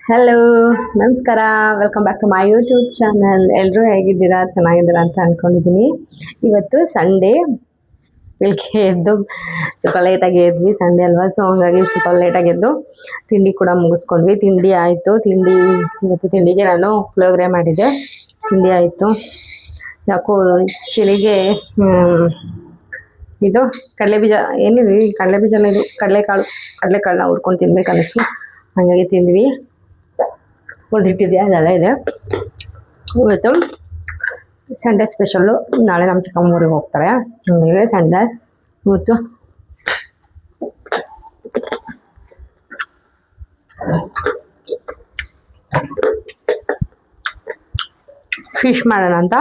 Hello, ನಮಸ್ಕಾರ. Welcome back to my YouTube channel. ಎಲ್ಲರೂ ಹೇಗಿದ್ದೀರಾ? ಚೆನ್ನಾಗಿದ್ದೀರಾ ಅಂತ ಅಂದ್ಕೊಂಡಿದ್ದೀನಿ. ಇವತ್ತು ಸಂಡೇ, ಬೆಳಿಗ್ಗೆ ಎದ್ದು ಸ್ವಲ್ಪ ಲೇಟಾಗಿ ಎದ್ವಿ. ಸಂಡೇ ಅಲ್ವಾ, ಸೊ ಹಂಗಾಗಿ ಸ್ವಲ್ಪ ಲೇಟಾಗಿ ಎದ್ದು ತಿಂಡಿ ಕೂಡ ಮುಗಿಸ್ಕೊಂಡ್ವಿ. ತಿಂಡಿ ಆಯಿತು. ಇವತ್ತು ತಿಂಡಿಗೆ ನಾನು ಪುಳಿಯೋಗರೆ ಮಾಡಿದ್ದೆ. ತಿಂಡಿ ಆಯಿತು. ಯಾಕೋ ಚಳಿಗೆ ಇದು ಕಡಲೆಬೀಜ ಏನಿದೆ, ಕಡಲೆಬೀಜನ ಇದು ಕಡಲೆಕಾಳನ್ನ ಹುರ್ಕೊಂಡು ತಿನ್ಬೇಕು ಅನ್ನಿಸ್ತು. ಹಾಗಾಗಿ ತಿಂದ್ವಿ. ಉಳಿದಿಟ್ಟಿದ್ಯಾ ಅದೆಲ್ಲ ಇದೆ. ಇವತ್ತು ಸಂಡೇ ಸ್ಪೆಷಲ್ಲು. ನಾಳೆ ನಮ್ಮ ಚಿಕ್ಕಮ್ಮ ಊರಿಗೆ ಹೋಗ್ತಾರೆ, ಹಾಗಾಗಿ ಸಂಡೇ ಇವತ್ತು ಫಿಶ್ ಮಾಡೋಣ ಅಂತ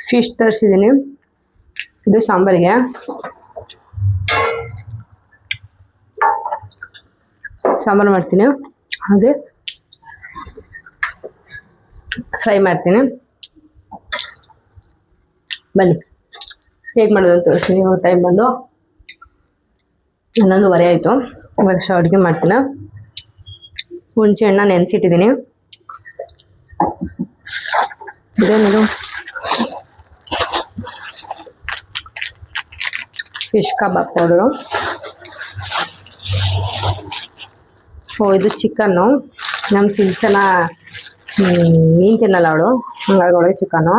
ಫಿಶ್ ತರಿಸಿದ್ದೀನಿ. ಇದು ಸಾಂಬಾರಿಗೆ. ಸಾಂಬಾರು ಮಾಡ್ತೀನಿ, ಹಾಗೆ ಫ್ರೈ ಮಾಡ್ತೀನಿ. ಬನ್ನಿ ಹೇಗೆ ಮಾಡೋದು ಅಂತ ತೋರಿಸ್ತೀನಿ. ಇವಾಗ ಟೈಮ್ ಬಂದು 11:15 ಆಯಿತು. ಇವಾಗ ಅಡುಗೆ ಮಾಡ್ತೀನಿ. ಹುಣಸೆ ಹಣ್ಣು ನೆನೆಸಿಟ್ಟಿದ್ದೀನಿ. ಇದೇನಿದು ಫಿಶ್ ಕಬಾಬ್ ಪೌಡರು. ಇದು ಚಿಕನ್ನು. ನಮ್ಮ ಸಿಲ್ಸನ ಮೀನು ತಿನ್ನಲ್ಲ ಅವಳು, ಹಂಗಾಗಿ ಅವಳಿಗೆ ಚಿಕನ್ನು.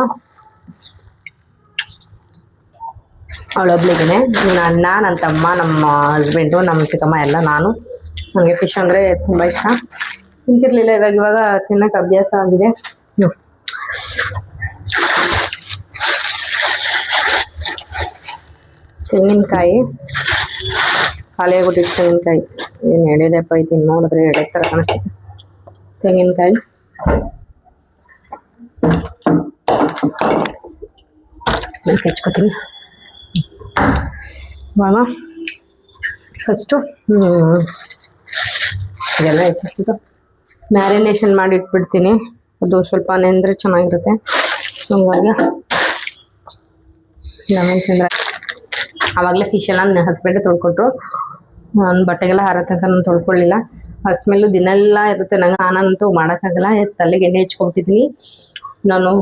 ಅವಳೊಬ್ಳಿಗೆ ನನ್ನ ತಮ್ಮ, ನಮ್ಮ ಹಸ್ಬೆಂಡು, ನಮ್ಮ ಚಿಕ್ಕಮ್ಮ ಎಲ್ಲ, ನಾನು. ನನಗೆ ಫಿಶ್ ಅಂದರೆ ತುಂಬ ಇಷ್ಟ. ತಿಂತಿರ್ಲಿಲ್ಲ, ಇವಾಗ ತಿನ್ನೋಕೆ ಅಭ್ಯಾಸ ಆಗಿದೆ. ತೆಂಗಿನಕಾಯಿ ಖಾಲಿ ಆಗ್ಬಿಟ್ಟಿತ್ತು. ತೆಂಗಿನಕಾಯಿ ಏನು ಎಳೆದಪ್ಪ ಐತಿ, ನೋಡಿದ್ರೆ ಎಳೆ ಥರ ಕಾಣಿಸ್ತದೆ. ತೆಂಗಿನಕಾಯಿ ಹೆಚ್ಕೊತೀನಿ. ಇವಾಗ ಫಸ್ಟು ಇದೆಲ್ಲ ಹೆಚ್ಚಿಸ್ಬಿಟ್ಟು ಮ್ಯಾರಿನೇಷನ್ ಮಾಡಿ ಇಟ್ಬಿಡ್ತೀನಿ. ಅದು ಸ್ವಲ್ಪ ನೆಂದರೆ ಚೆನ್ನಾಗಿರುತ್ತೆ. ಹಂಗಾಗಿ ಲೆಮನ್ ಆವಾಗಲೇ ಫಿಶ್ ಎಲ್ಲ ಹಸ್ಬೆಂಡ್ ತೊಳ್ಕೊಟ್ರು. ನಾನು ಬಟ್ಟೆಗೆಲ್ಲ ಹಾರ ತನಕ ನಾನು ತೊಳ್ಕೊಳ್ಳಿಲ್ಲ. ಆ ಸ್ಮೆಲ್ಲು ದಿನೆಲ್ಲ ಇರುತ್ತೆ ನಂಗೆ. ನಾನಂತೂ ಮಾಡೋಕ್ಕಾಗಲ್ಲ. ತಲೆಗೆ ಎಣ್ಣೆ ಹೆಚ್ಕೊಬಿಟ್ಟಿದ್ದೀನಿ ನಾನು.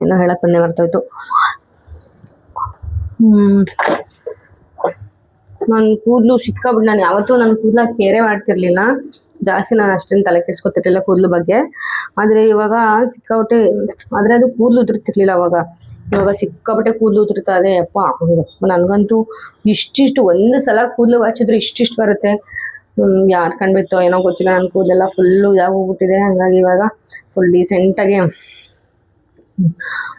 ಏನೋ ಹೇಳಕ್ಕೆ ಬಂದೆ, ಮರ್ತೋಯ್ತು. ನನ್ನ ಕೂದಲು ಸಿಕ್ಕಾಬಿಟ್ಟು, ನಾನು ಯಾವತ್ತೂ ನನ್ನ ಕೂದಲ ಕೇರೆ ಮಾಡ್ತಿರ್ಲಿಲ್ಲ ಜಾಸ್ತಿ. ನಾನು ಅಷ್ಟೇನು ತಲೆ ಕೆಡ್ಸ್ಕೊತಿರ್ಲಿಲ್ಲ ಕೂದಲು ಬಗ್ಗೆ. ಆದರೆ ಇವಾಗ ಸಿಕ್ಕಾಬಿಟ್ಟೆ, ಆದರೆ ಅದು ಕೂದಲು ಉದುರ್ತಿರ್ಲಿಲ್ಲ ಅವಾಗ. ಇವಾಗ ಸಿಕ್ಕಾಬಿಟ್ಟೆ ಕೂದಲು ಉದುರ್ತಾ ಇದೆ. ಅಪ್ಪ ನನಗಂತೂ ಇಷ್ಟಿಷ್ಟು ಒಂದು ಸಲ ಕೂದಲು ಹಚ್ಚಿದ್ರೆ ಇಷ್ಟಿಷ್ಟು ಬರುತ್ತೆ. ಯಾರು ಕಂಡ್ಬಿತ್ತೋ ಏನೋ ಗೊತ್ತಿಲ್ಲ, ನನ್ನ ಕೂದಲೆಲ್ಲ ಫುಲ್ಲು ಇದಾಗೋಗ್ಬಿಟ್ಟಿದೆ. ಹಾಗಾಗಿ ಇವಾಗ ಫುಲ್ ಡೀಸೆಂಟಾಗಿ,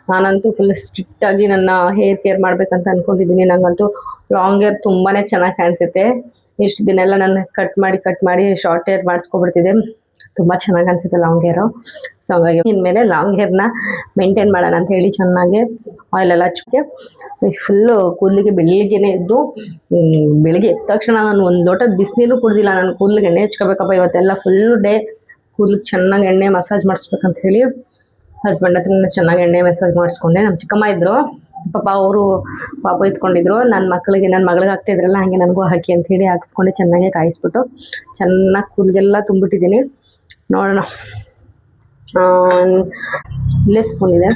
ನಾನಂತೂ ಫುಲ್ ಸ್ಟ್ರಿಕ್ಟಾಗಿ ನನ್ನ ಹೇರ್ ಕೇರ್ ಮಾಡ್ಬೇಕಂತ ಅಂದ್ಕೊಂಡಿದ್ದೀನಿ. ನನಗಂತೂ ಲಾಂಗ್ ಹೇರ್ ತುಂಬಾ ಚೆನ್ನಾಗಿ ಕಾಣಿಸುತ್ತೆ. ಇಷ್ಟು ದಿನ ಎಲ್ಲ ನಾನು ಕಟ್ ಮಾಡಿ ಶಾರ್ಟ್ ಹೇರ್ ಮಾಡಿಸ್ಕೊಬಿಡ್ತಿದ್ದೆ. ತುಂಬ ಚೆನ್ನಾಗಿ ಅನಿಸುತ್ತೆ ಲಾಂಗ್ ಹೇರು. ಸೊ ಹಾಗಾಗಿ ಇನ್ಮೇಲೆ ಲಾಂಗ್ ಹೇರ್ನ ಮೇಂಟೈನ್ ಮಾಡೋಣ ಅಂತ ಹೇಳಿ ಚೆನ್ನಾಗಿ ಆಯಿಲೆಲ್ಲ ಹಚ್ಚಕ್ಕೆ ಫುಲ್ಲು ಕೂದಲಿಗೆ ಬೆಳಿಗ್ಗೆನೇ ಎದ್ದು, ಬೆಳಿಗ್ಗೆ ಎದ್ದ ತಕ್ಷಣ ನಾನು ಒಂದು ಲೋಟ ಬಿಸಿನೀರು ಕುಡ್ದಿಲ್ಲ. ನಾನು ಕೂದಲಿಗೆ ಎಣ್ಣೆ ಹಚ್ಕೋಬೇಕಪ್ಪ ಇವತ್ತೆಲ್ಲ ಫುಲ್ ಡೇ ಕೂದಲಿಗೆ ಚೆನ್ನಾಗಿ ಎಣ್ಣೆ ಮಸಾಜ್ ಮಾಡಿಸ್ಬೇಕಂತ ಹೇಳಿ ಹಸ್ಬೆಂಡ್ ಹತ್ರ ಚೆನ್ನಾಗಿ ಎಣ್ಣೆ ಮಸಾಜ್ ಮಾಡಿಸ್ಕೊಂಡೆ. ನಮ್ಮ ಚಿಕ್ಕಮ್ಮ ಇದ್ದರು ಪಾಪ, ಅವರು ಪಾಪ ಇದ್ಕೊಂಡಿದ್ರು. ನನ್ನ ಮಗಳಿಗೆ ಹಾಕ್ತಿದ್ರಲ್ಲ, ಹಾಗೆ ನನಗೂ ಹಾಕಿ ಅಂತ ಹೇಳಿ ಹಾಕಿಸ್ಕೊಂಡು ಚೆನ್ನಾಗಿ ಕಾಯಿಸ್ಬಿಟ್ಟು ಚೆನ್ನಾಗಿ ಕೂದಲಿಗೆಲ್ಲ ತುಂಬಿಟ್ಟಿದ್ದೀನಿ. ನೋಡೋಣ. ಇಲ್ಲೇ ಸ್ಪೂನ್ ಇದೆ.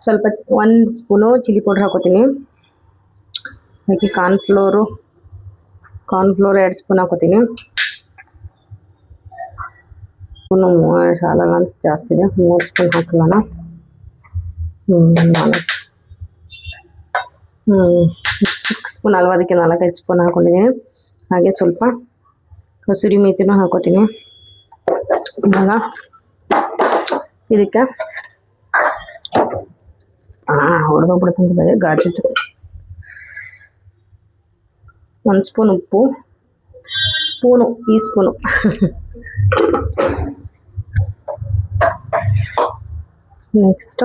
ಸ್ವಲ್ಪ 1 ಸ್ಪೂನು ಚಿಲ್ಲಿ ಪೌಡ್ರ್ ಹಾಕೋತೀನಿ. ಹಾಕಿ ಕಾರ್ನ್ಫ್ಲೋರ್ 2 ಸ್ಪೂನ್ ಹಾಕೋತೀನಿ. ಸ್ಪೂನು ಸಾಲಲ್ಲ ಅಂತ ಜಾಸ್ತಿ ಇದೆ, 3 ಸ್ಪೂನ್ ಹಾಕಲ್ಲ. 6 ಸ್ಪೂನ್ ಅಲ್ವಾ, ಅದಕ್ಕೆ 4-5 ಸ್ಪೂನ್ ಹಾಕೊಂಡಿದ್ದೀನಿ. ಹಾಗೆ ಸ್ವಲ್ಪ ಕಸೂರಿ ಮೇಥಿನೂ ಹಾಕೋತೀನಿ. ಇವಾಗ ಇದಕ್ಕೆ ಹೊಡೆದೋಗ್ಬಿಡುತ್ತಂತ ಬೇರೆ ಗಾಜಿತ್ತು. 1 ಸ್ಪೂನ್ ಉಪ್ಪು, ಈ spoon next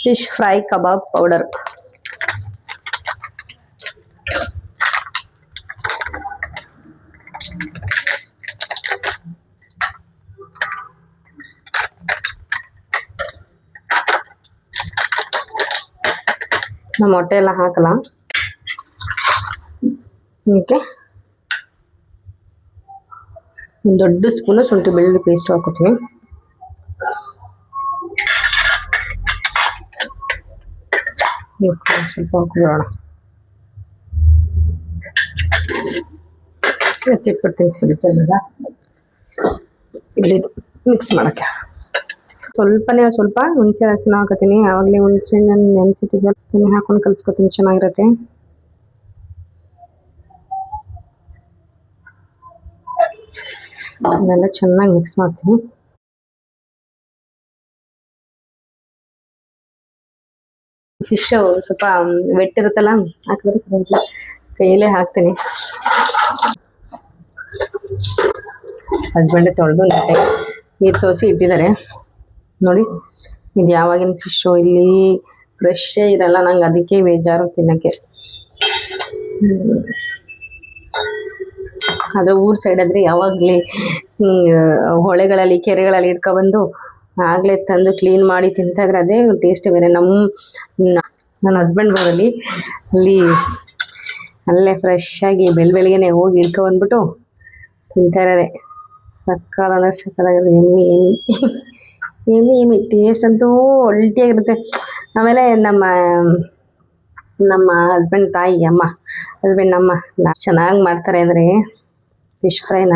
fish fry kebab powder. ನಮ್ಮ ಮೊಟ್ಟೆ ಎಲ್ಲ ಹಾಕಲ್ಲ. ಇದಕ್ಕೆ ಒಂದು ದೊಡ್ಡ ಸ್ಪೂನು ಶುಂಠಿ ಬೆಳ್ಳುಳ್ಳಿ ಪೇಸ್ಟ್ ಹಾಕೋತೀನಿ. ಸ್ವಲ್ಪ ಹಾಕಿಬಿಡೋಣ. ಎತ್ತಿಟ್ಬಿಡ್ತೀನಿ ಫ್ರಿಜ್ಜಲ್ಲಿಂದ. ಇಲ್ಲಿ ಮಿಕ್ಸ್ ಮಾಡೋಕ್ಕೆ ಸ್ವಲ್ಪ ಹುಣಸೆ ಹಸಿನ ಹಾಕೋತೀನಿ. ಆವಾಗಲೇ ಹುಣಸೆ ಹಣ್ಣು ನೆನೆಸಿಟ್ಟಿದ್ದೆ ಹಾಕೊಂಡು ಕಲ್ಸ್ಕೊತೀನಿ, ಚೆನ್ನಾಗಿರುತ್ತೆ. ಅದನ್ನೆಲ್ಲ ಚೆನ್ನಾಗಿ ಮಿಕ್ಸ್ ಮಾಡ್ತೀನಿ. ಫಿಶ್ ಸ್ವಲ್ಪ ವೆಟ್ ಇರುತ್ತಲ್ಲ, ಹಾಕಿದ್ರೆ ಕೈಯಲ್ಲೇ ಹಾಕ್ತೀನಿ. ಹಸ್ಬೆಂಡ್ ತೊಳೆದು ನೀರು ಸೋಸಿ ಇಟ್ಟಿದ್ದಾರೆ ನೋಡಿ. ಇದು ಯಾವಾಗಿನ ಫಿಶ್ಶು, ಇಲ್ಲಿ ಫ್ರೆಶ್ಶೇ ಇರಲ್ಲ. ನಂಗೆ ಅದಕ್ಕೆ ಬೇಜಾರು ತಿನ್ನೋಕ್ಕೆ. ಆದರೆ ಊರ ಸೈಡ್ ಆದರೆ ಯಾವಾಗಲೇ ಹೊಳೆಗಳಲ್ಲಿ ಕೆರೆಗಳಲ್ಲಿ ಇಟ್ಕೊಬಂದು ಆಗಲೇ ತಂದು ಕ್ಲೀನ್ ಮಾಡಿ ತಿಂತಾಯಿದ್ರೆ ಅದೇ ಟೇಸ್ಟ್ ಬೇರೆ. ನನ್ನ ಹಸ್ಬೆಂಡ್ ಊರಲ್ಲಿ ಅಲ್ಲೇ ಫ್ರೆಶ್ಶಾಗಿ ಬೆಳಗ್ಗೆನೆ ಹೋಗಿ ಇಟ್ಕೊಬಂದ್ಬಿಟ್ಟು ತಿಂತಾರೆ. ಸಕ್ಕತ್ತಾಗಿದೆ. ಎಮ್ಮಿ ಟೇಸ್ಟ್ ಅಂತೂ ಒಳ್ಟಿಯಾಗಿರುತ್ತೆ. ಆಮೇಲೆ ನಮ್ಮ ಹಸ್ಬೆಂಡ್ ತಾಯಿ ಅಮ್ಮ ಚೆನ್ನಾಗಿ ಮಾಡ್ತಾರೆ ಅಂದರೆ ಫಿಶ್ ಫ್ರೈನ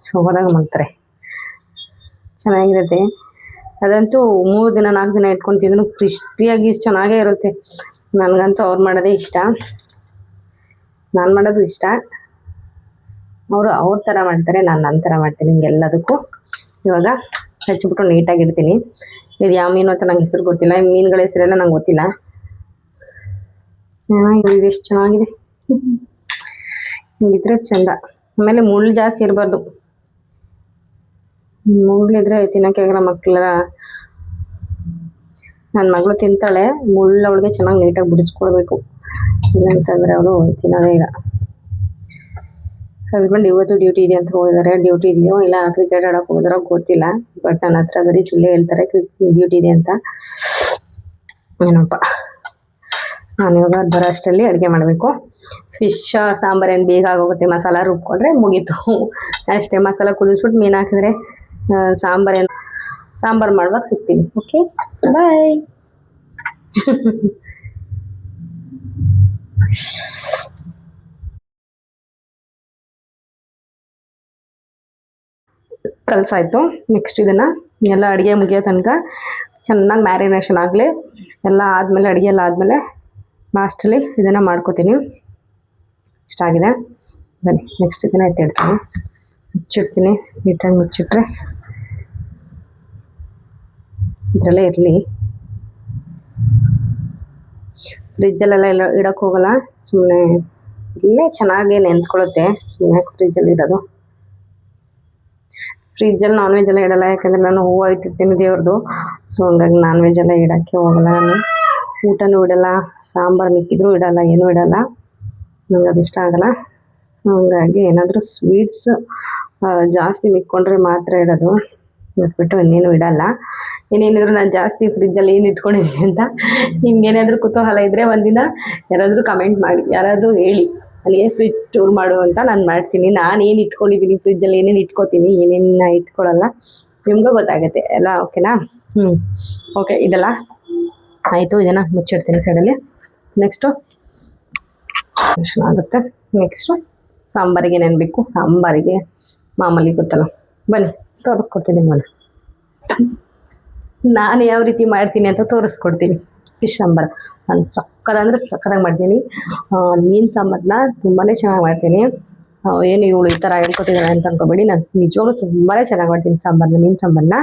ಸೋಬರಾಗಿ ಮಾಡ್ತಾರೆ, ಚೆನ್ನಾಗಿರುತ್ತೆ. ಅದಂತೂ 3 ದಿನ 4 ದಿನ ಇಟ್ಕೊಂಡು ತಿಂದ್ರು ಕ್ರಿಸ್ಪಿಯಾಗಿ ಚೆನ್ನಾಗೇ ಇರುತ್ತೆ. ನನಗಂತೂ ಅವ್ರು ಮಾಡೋದೇ ಇಷ್ಟ, ನಾನು ಮಾಡೋದು ಇಷ್ಟ. ಅವರು ಅವ್ರ ಥರ ಮಾಡ್ತಾರೆ, ನಾನು ನನ್ನ ಥರ ಮಾಡ್ತೀನಿ. ಹಿಂಗೆಲ್ಲದಕ್ಕೂ ಇವಾಗ ಹಚ್ಚಿಬಿಟ್ಟು ನೀಟಾಗಿ ಇಡ್ತೀನಿ. ಇದು ಯಾವ ಮೀನು ಅಂತ ನಂಗೆ ಹೆಸರು ಗೊತ್ತಿಲ್ಲ, ಮೀನುಗಳ ಹೆಸರೆಲ್ಲ ನಂಗೆ ಗೊತ್ತಿಲ್ಲ. ಇದು ಎಷ್ಟು ಚೆನ್ನಾಗಿದೆ, ಹಿಂಗಿದ್ರೆ ಚಂದ. ಆಮೇಲೆ ಮುಳ್ಳು ಜಾಸ್ತಿ ಇರಬಾರ್ದು, ಮುಳ್ಳಿದ್ರೆ ತಿನ್ನೋಕೆ ಆಗಲ್ಲ. ಮಕ್ಕಳೆಲ್ಲ ನನ್ನ ಮಗಳು ತಿಂತಾಳೆ, ಮುಳ್ಳು ಅವಳಿಗೆ ಚೆನ್ನಾಗಿ ನೀಟಾಗಿ ಬಿಡಿಸ್ಕೊಡ್ಬೇಕು, ಇಲ್ಲಂತಂದರೆ ಅವಳು ತಿನ್ನೋದೇ ಇಲ್ಲ. ಹಸ್ಬೆಂಡ್ ಇವತ್ತು ಡ್ಯೂಟಿ ಇದೆ ಅಂತ ಹೋಗಿದ್ದಾರೆ. ಡ್ಯೂಟಿ ಇದೆಯೋ ಇಲ್ಲ ಕ್ರಿಕೆಟ್ ಆಡೋಕೆ ಹೋಗಿದಾರೋ ಗೊತ್ತಿಲ್ಲ, ಬಟ್ ನನ್ನ ಹತ್ರ ಬರೀ ಸುಳ್ಳೆ ಹೇಳ್ತಾರೆ ಡ್ಯೂಟಿ ಇದೆ ಅಂತ. ಏನಪ್ಪ, ನಾನು ಇವಾಗ ಬರೋ ಅಷ್ಟರಲ್ಲಿ ಅಡುಗೆ ಮಾಡಬೇಕು. ಫಿಶ್ ಸಾಂಬಾರು ಏನು ಬೇಗ ಆಗೋಗುತ್ತೆ, ಮಸಾಲ ರುಬ್ಕೊಂಡ್ರೆ ಮುಗೀತು ಅಷ್ಟೇ. ಮಸಾಲ ಕುದಿಸ್ಬಿಟ್ಟು ಮೀನು ಹಾಕಿದ್ರೆ ಸಾಂಬಾರು ಮಾಡುವಾಗ ಸಿಗ್ತೀನಿ. ಓಕೆ, ಬಾಯ್. ಕಲಸಾಯ್ತು. ನೆಕ್ಸ್ಟ್ ಇದನ್ನು ಎಲ್ಲ ಅಡುಗೆ ಮುಗಿಯೋ ತನಕ ಚೆನ್ನಾಗಿ ಮ್ಯಾರಿನೇಷನ್ ಆಗಲಿ. ಎಲ್ಲ ಆದಮೇಲೆ ಅಡುಗೆ ಎಲ್ಲ ಆದಮೇಲೆ ಲಾಸ್ಟಲ್ಲಿ ಇದನ್ನು ಮಾಡ್ಕೋತೀನಿ. ಇಷ್ಟ ಆಗಿದೆ. ಬನ್ನಿ ನೆಕ್ಸ್ಟ್ ಇದನ್ನು ಎತ್ತಿಡ್ತೀನಿ, ಮುಚ್ಚಿಡ್ತೀನಿ. ನೀಟಾಗಿ ಮುಚ್ಚಿಟ್ರೆ ಇದರಲ್ಲೇ ಇರಲಿ. ಫ್ರಿಜ್ಜಲ್ಲೆಲ್ಲ ಇಡೋಕ್ಕೆ ಹೋಗಲ್ಲ, ಸುಮ್ಮನೆ ಇಲ್ಲೇ ಚೆನ್ನಾಗಿ ನೆಂತ್ಕೊಳ್ಳುತ್ತೆ. ಸುಮ್ಮನೆ ಫ್ರಿಜ್ಜಲ್ಲಿ ಇಡೋದು. ಫ್ರಿಜ್ಜಲ್ಲಿ ನಾನ್ ವೆಜ್ ಎಲ್ಲ ಇಡಲ್ಲ, ಯಾಕಂದರೆ ನಾನು ಹೂವು ಇಟ್ಟಿರ್ತೀನಿ ದೇವ್ರದ್ದು. ಸೊ ಹಂಗಾಗಿ ನಾನ್ ವೆಜ್ ಎಲ್ಲ ಇಡೋಕ್ಕೆ ಹೋಗಲ್ಲ. ನಾನು ಊಟನೂ ಇಡಲ್ಲ, ಸಾಂಬಾರು ಮಿಕ್ಕಿದ್ರೂ ಇಡಲ್ಲ, ಏನೂ ಇಡಲ್ಲ. ನಂಗೆ ಅದು ಇಷ್ಟ ಆಗಲ್ಲ. ಹಂಗಾಗಿ ಏನಾದರೂ ಸ್ವೀಟ್ಸ್ ಜಾಸ್ತಿ ಮಿಕ್ಕೊಂಡ್ರೆ ಮಾತ್ರ ಇಡೋದು, ಬಿಟ್ಬಿಟ್ಟು ಇನ್ನೇನು ಇಡಲ್ಲ. ಏನೇನಿದ್ರು ನಾನು ಜಾಸ್ತಿ ಫ್ರಿಜ್ಜಲ್ಲಿ ಏನು ಇಟ್ಕೊಂಡಿದ್ದೀನಿ ಅಂತ ನಿಮ್ಗೇನಾದರೂ ಕುತೂಹಲ ಇದ್ದರೆ ಒಂದಿನ ಯಾರಾದರೂ ಕಮೆಂಟ್ ಮಾಡಿ, ಯಾರಾದರೂ ಹೇಳಿ ನನಗೆ ಫ್ರಿಜ್ ಟೂರ್ ಮಾಡು ಅಂತ. ನಾನು ಮಾಡ್ತೀನಿ. ನಾನು ಏನು ಇಟ್ಕೊಂಡಿದ್ದೀನಿ ಫ್ರಿಜ್ಜಲ್ಲಿ, ಏನೇನು ಇಟ್ಕೊತೀನಿ, ಏನೇನು ಇಟ್ಕೊಳ್ಳಲ್ಲ, ನಿಮಗೂ ಗೊತ್ತಾಗುತ್ತೆ ಎಲ್ಲ. ಓಕೆನಾ? ಓಕೆ, ಇದೆಲ್ಲ ಆಯಿತು. ಇದನ್ನು ಮುಚ್ಚಿಡ್ತೀನಿ ಸೈಡಲ್ಲಿ. ನೆಕ್ಸ್ಟು ಆಗುತ್ತೆ. ನೆಕ್ಸ್ಟು ಸಾಂಬಾರಿಗೆ ನೆನಬೇಕು. ಸಾಂಬಾರಿಗೆ ಮಾಮೂಲಿ ಗೊತ್ತಲ್ಲ, ಬನ್ನಿ ತೋರಿಸ್ಕೊಡ್ತೀನಿ. ನಾನು ಯಾವ ರೀತಿ ಮಾಡ್ತೀನಿ ಅಂತ ತೋರಿಸ್ಕೊಡ್ತೀನಿ. ಫಿಶ್ ಸಾಂಬಾರು ನಾನು ಸಕ್ಕತ್ತಾಗಿ ಮಾಡ್ತೀನಿ. ಮೀನು ಸಾಂಬಾರನ್ನ ತುಂಬಾ ಚೆನ್ನಾಗಿ ಮಾಡ್ತೀನಿ. ಏನು ಇವಳು ಈ ಥರ ಹೇಳ್ಕೊತಿದ್ದಾಳೆ ಅಂತ ಅನ್ಕೋಬೇಡಿ, ನಾನು ನಿಜವಾಗ್ಲೂ ತುಂಬಾ ಚೆನ್ನಾಗಿ ಮಾಡ್ತೀನಿ ಮೀನು ಸಾಂಬಾರನ್ನ.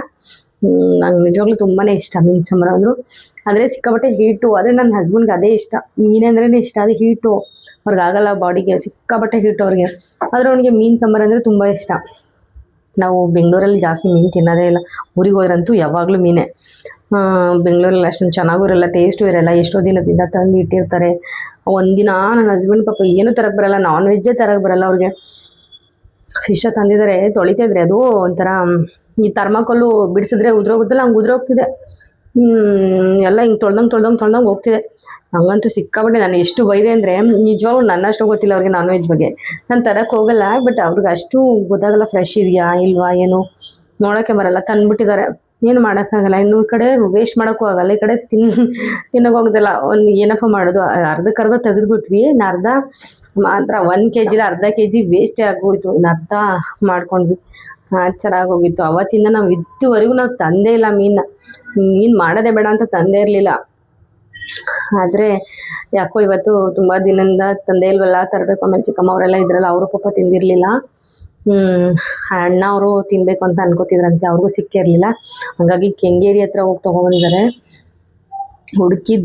ನಂಗೆ ನಿಜವಾಗ್ಲೂ ತುಂಬಾ ಇಷ್ಟ ಮೀನು ಸಾಂಬಾರು ಅಂದರು. ಆದರೆ ಸಿಕ್ಕಾಪಟ್ಟೆ ಹೀಟು, ಆದರೆ ನನ್ನ ಹಸ್ಬೆಂಡ್ಗೆ ಅದೇ ಇಷ್ಟ. ಮೀನಂದ್ರೇ ಇಷ್ಟ, ಅದು ಹೀಟು ಅವ್ರಿಗಾಗಲ್ಲ, ಬಾಡಿಗೆ ಸಿಕ್ಕಾಪಟ್ಟೆ ಹೀಟು ಅವ್ರಿಗೆ. ಆದರೆ ಅವನಿಗೆ ಮೀನು ಸಾಂಬಾರು ಅಂದರೆ ತುಂಬ ಇಷ್ಟ. ನಾವು ಬೆಂಗಳೂರಲ್ಲಿ ಜಾಸ್ತಿ ಮೀನು ತಿನ್ನೋದೇ ಇಲ್ಲ. ಊರಿಗೆ ಹೋದ್ರಂತೂ ಯಾವಾಗಲೂ ಮೀನೇ. ಬೆಂಗಳೂರಲ್ಲಿ ಅಷ್ಟೊಂದು ಚೆನ್ನಾಗೂ ಇರಲ್ಲ, ಟೇಸ್ಟು ಇರಲ್ಲ. ಎಷ್ಟೋ ದಿನದಿಂದ ತಂದು ಇಟ್ಟಿರ್ತಾರೆ. ಒಂದಿನ ನನ್ನ ಹಸ್ಬೆಂಡ್ ಪಾಪ ಏನೂ ತರಕ್ಕೆ ಬರಲ್ಲ, ನಾನ್ ವೆಜ್ಜೇ ತರಕ್ಕೆ ಬರಲ್ಲ ಅವ್ರಿಗೆ. ಫಿಶ ತಂದಿದ್ದಾರೆ, ತೊಳಿತಾಯಿದ್ರೆ ಅದು ಒಂಥರ ಈ ಥರ್ಮಾಕೋಲು ಬಿಡಿಸಿದ್ರೆ ಉದ್ರೋಗುತ್ತಲ್ಲ, ಹಂಗೆ ಉದ್ರೋಗ್ತಿದೆ. ಎಲ್ಲ ಹಿಂಗೆ ತೊಳ್ದಂಗೆ ಹೋಗ್ತಿದೆ. ಹಂಗಂತೂ ಸಿಕ್ಕಾಬಿಟ್ಟೆ. ನಾನು ಎಷ್ಟು ಬೈದೆ ಅಂದರೆ ನಿಜವಾಗ್ಲೂ ನನ್ನಷ್ಟು ಗೊತ್ತಿಲ್ಲ ಅವ್ರಿಗೆ ನಾನ್ ವೆಜ್ ಬಗ್ಗೆ. ನಾನು ತರಕ್ಕೆ ಹೋಗಲ್ಲ, ಬಟ್ ಅವ್ರಿಗೆ ಅಷ್ಟು ಗೊತ್ತಾಗಲ್ಲ ಫ್ರೆಶ್ ಇದೆಯಾ ಇಲ್ವಾ ಏನು ನೋಡೋಕ್ಕೆ ಬರಲ್ಲ, ತಂದ್ಬಿಟ್ಟಿದ್ದಾರೆ. ಏನು ಮಾಡೋಕ್ಕಾಗಲ್ಲ. ಇನ್ನು ಈ ಕಡೆ ವೇಸ್ಟ್ ಮಾಡೋಕ್ಕೂ ಆಗಲ್ಲ, ಈ ಕಡೆ ತಿನ್ನೋಕೆ ಹೋಗೋದಿಲ್ಲ. ಒಂದು ಏನಪ್ಪ ಮಾಡೋದು, ಅರ್ಧಕ್ಕರ್ಧ ತೆಗೆದುಬಿಟ್ವಿ, ಇನ್ನು ಅರ್ಧ ಮಾತ್ರ 1 kg ಅರ್ಧ kg ವೇಸ್ಟೇ ಆಗೋಯ್ತು, ಇನ್ನು ಅರ್ಧ ಮಾಡ್ಕೊಂಡ್ವಿ. ಚೆನ್ನಾಗೋಗಿತ್ತು. ಅವತ್ತಿಂದ ನಾವು ಇದುವರೆಗೂ ನಾವು ತಂದೇ ಇಲ್ಲ ಮೀನು ಮಾಡೋದೇ ಬೇಡ ಅಂತ ತಂದೇ ಇರಲಿಲ್ಲ. ಆದರೆ ಯಾಕೋ ಇವತ್ತು ತುಂಬ ದಿನದಿಂದ ತಂದೆ ಇಲ್ವಲ್ಲ, ತರಬೇಕು. ಆಮೇಲೆ ಚಿಕ್ಕಮ್ಮ ಅವರೆಲ್ಲ ಇದ್ರಲ್ಲ, ಅವರು ಪಾಪ ತಿಂದಿರಲಿಲ್ಲ. ಅಣ್ಣ ಅವರು ತಿನ್ನಬೇಕು ಅಂತ ಅನ್ಕೋತಿದ್ರಂತೆ, ಅವ್ರಿಗೂ ಸಿಕ್ಕಿರಲಿಲ್ಲ. ಹಾಗಾಗಿ ಕೆಂಗೇರಿ ಹತ್ರ ಹೋಗಿ ತೊಗೊಂಡಿದ್ದಾರೆ, ಹುಡುಕಿ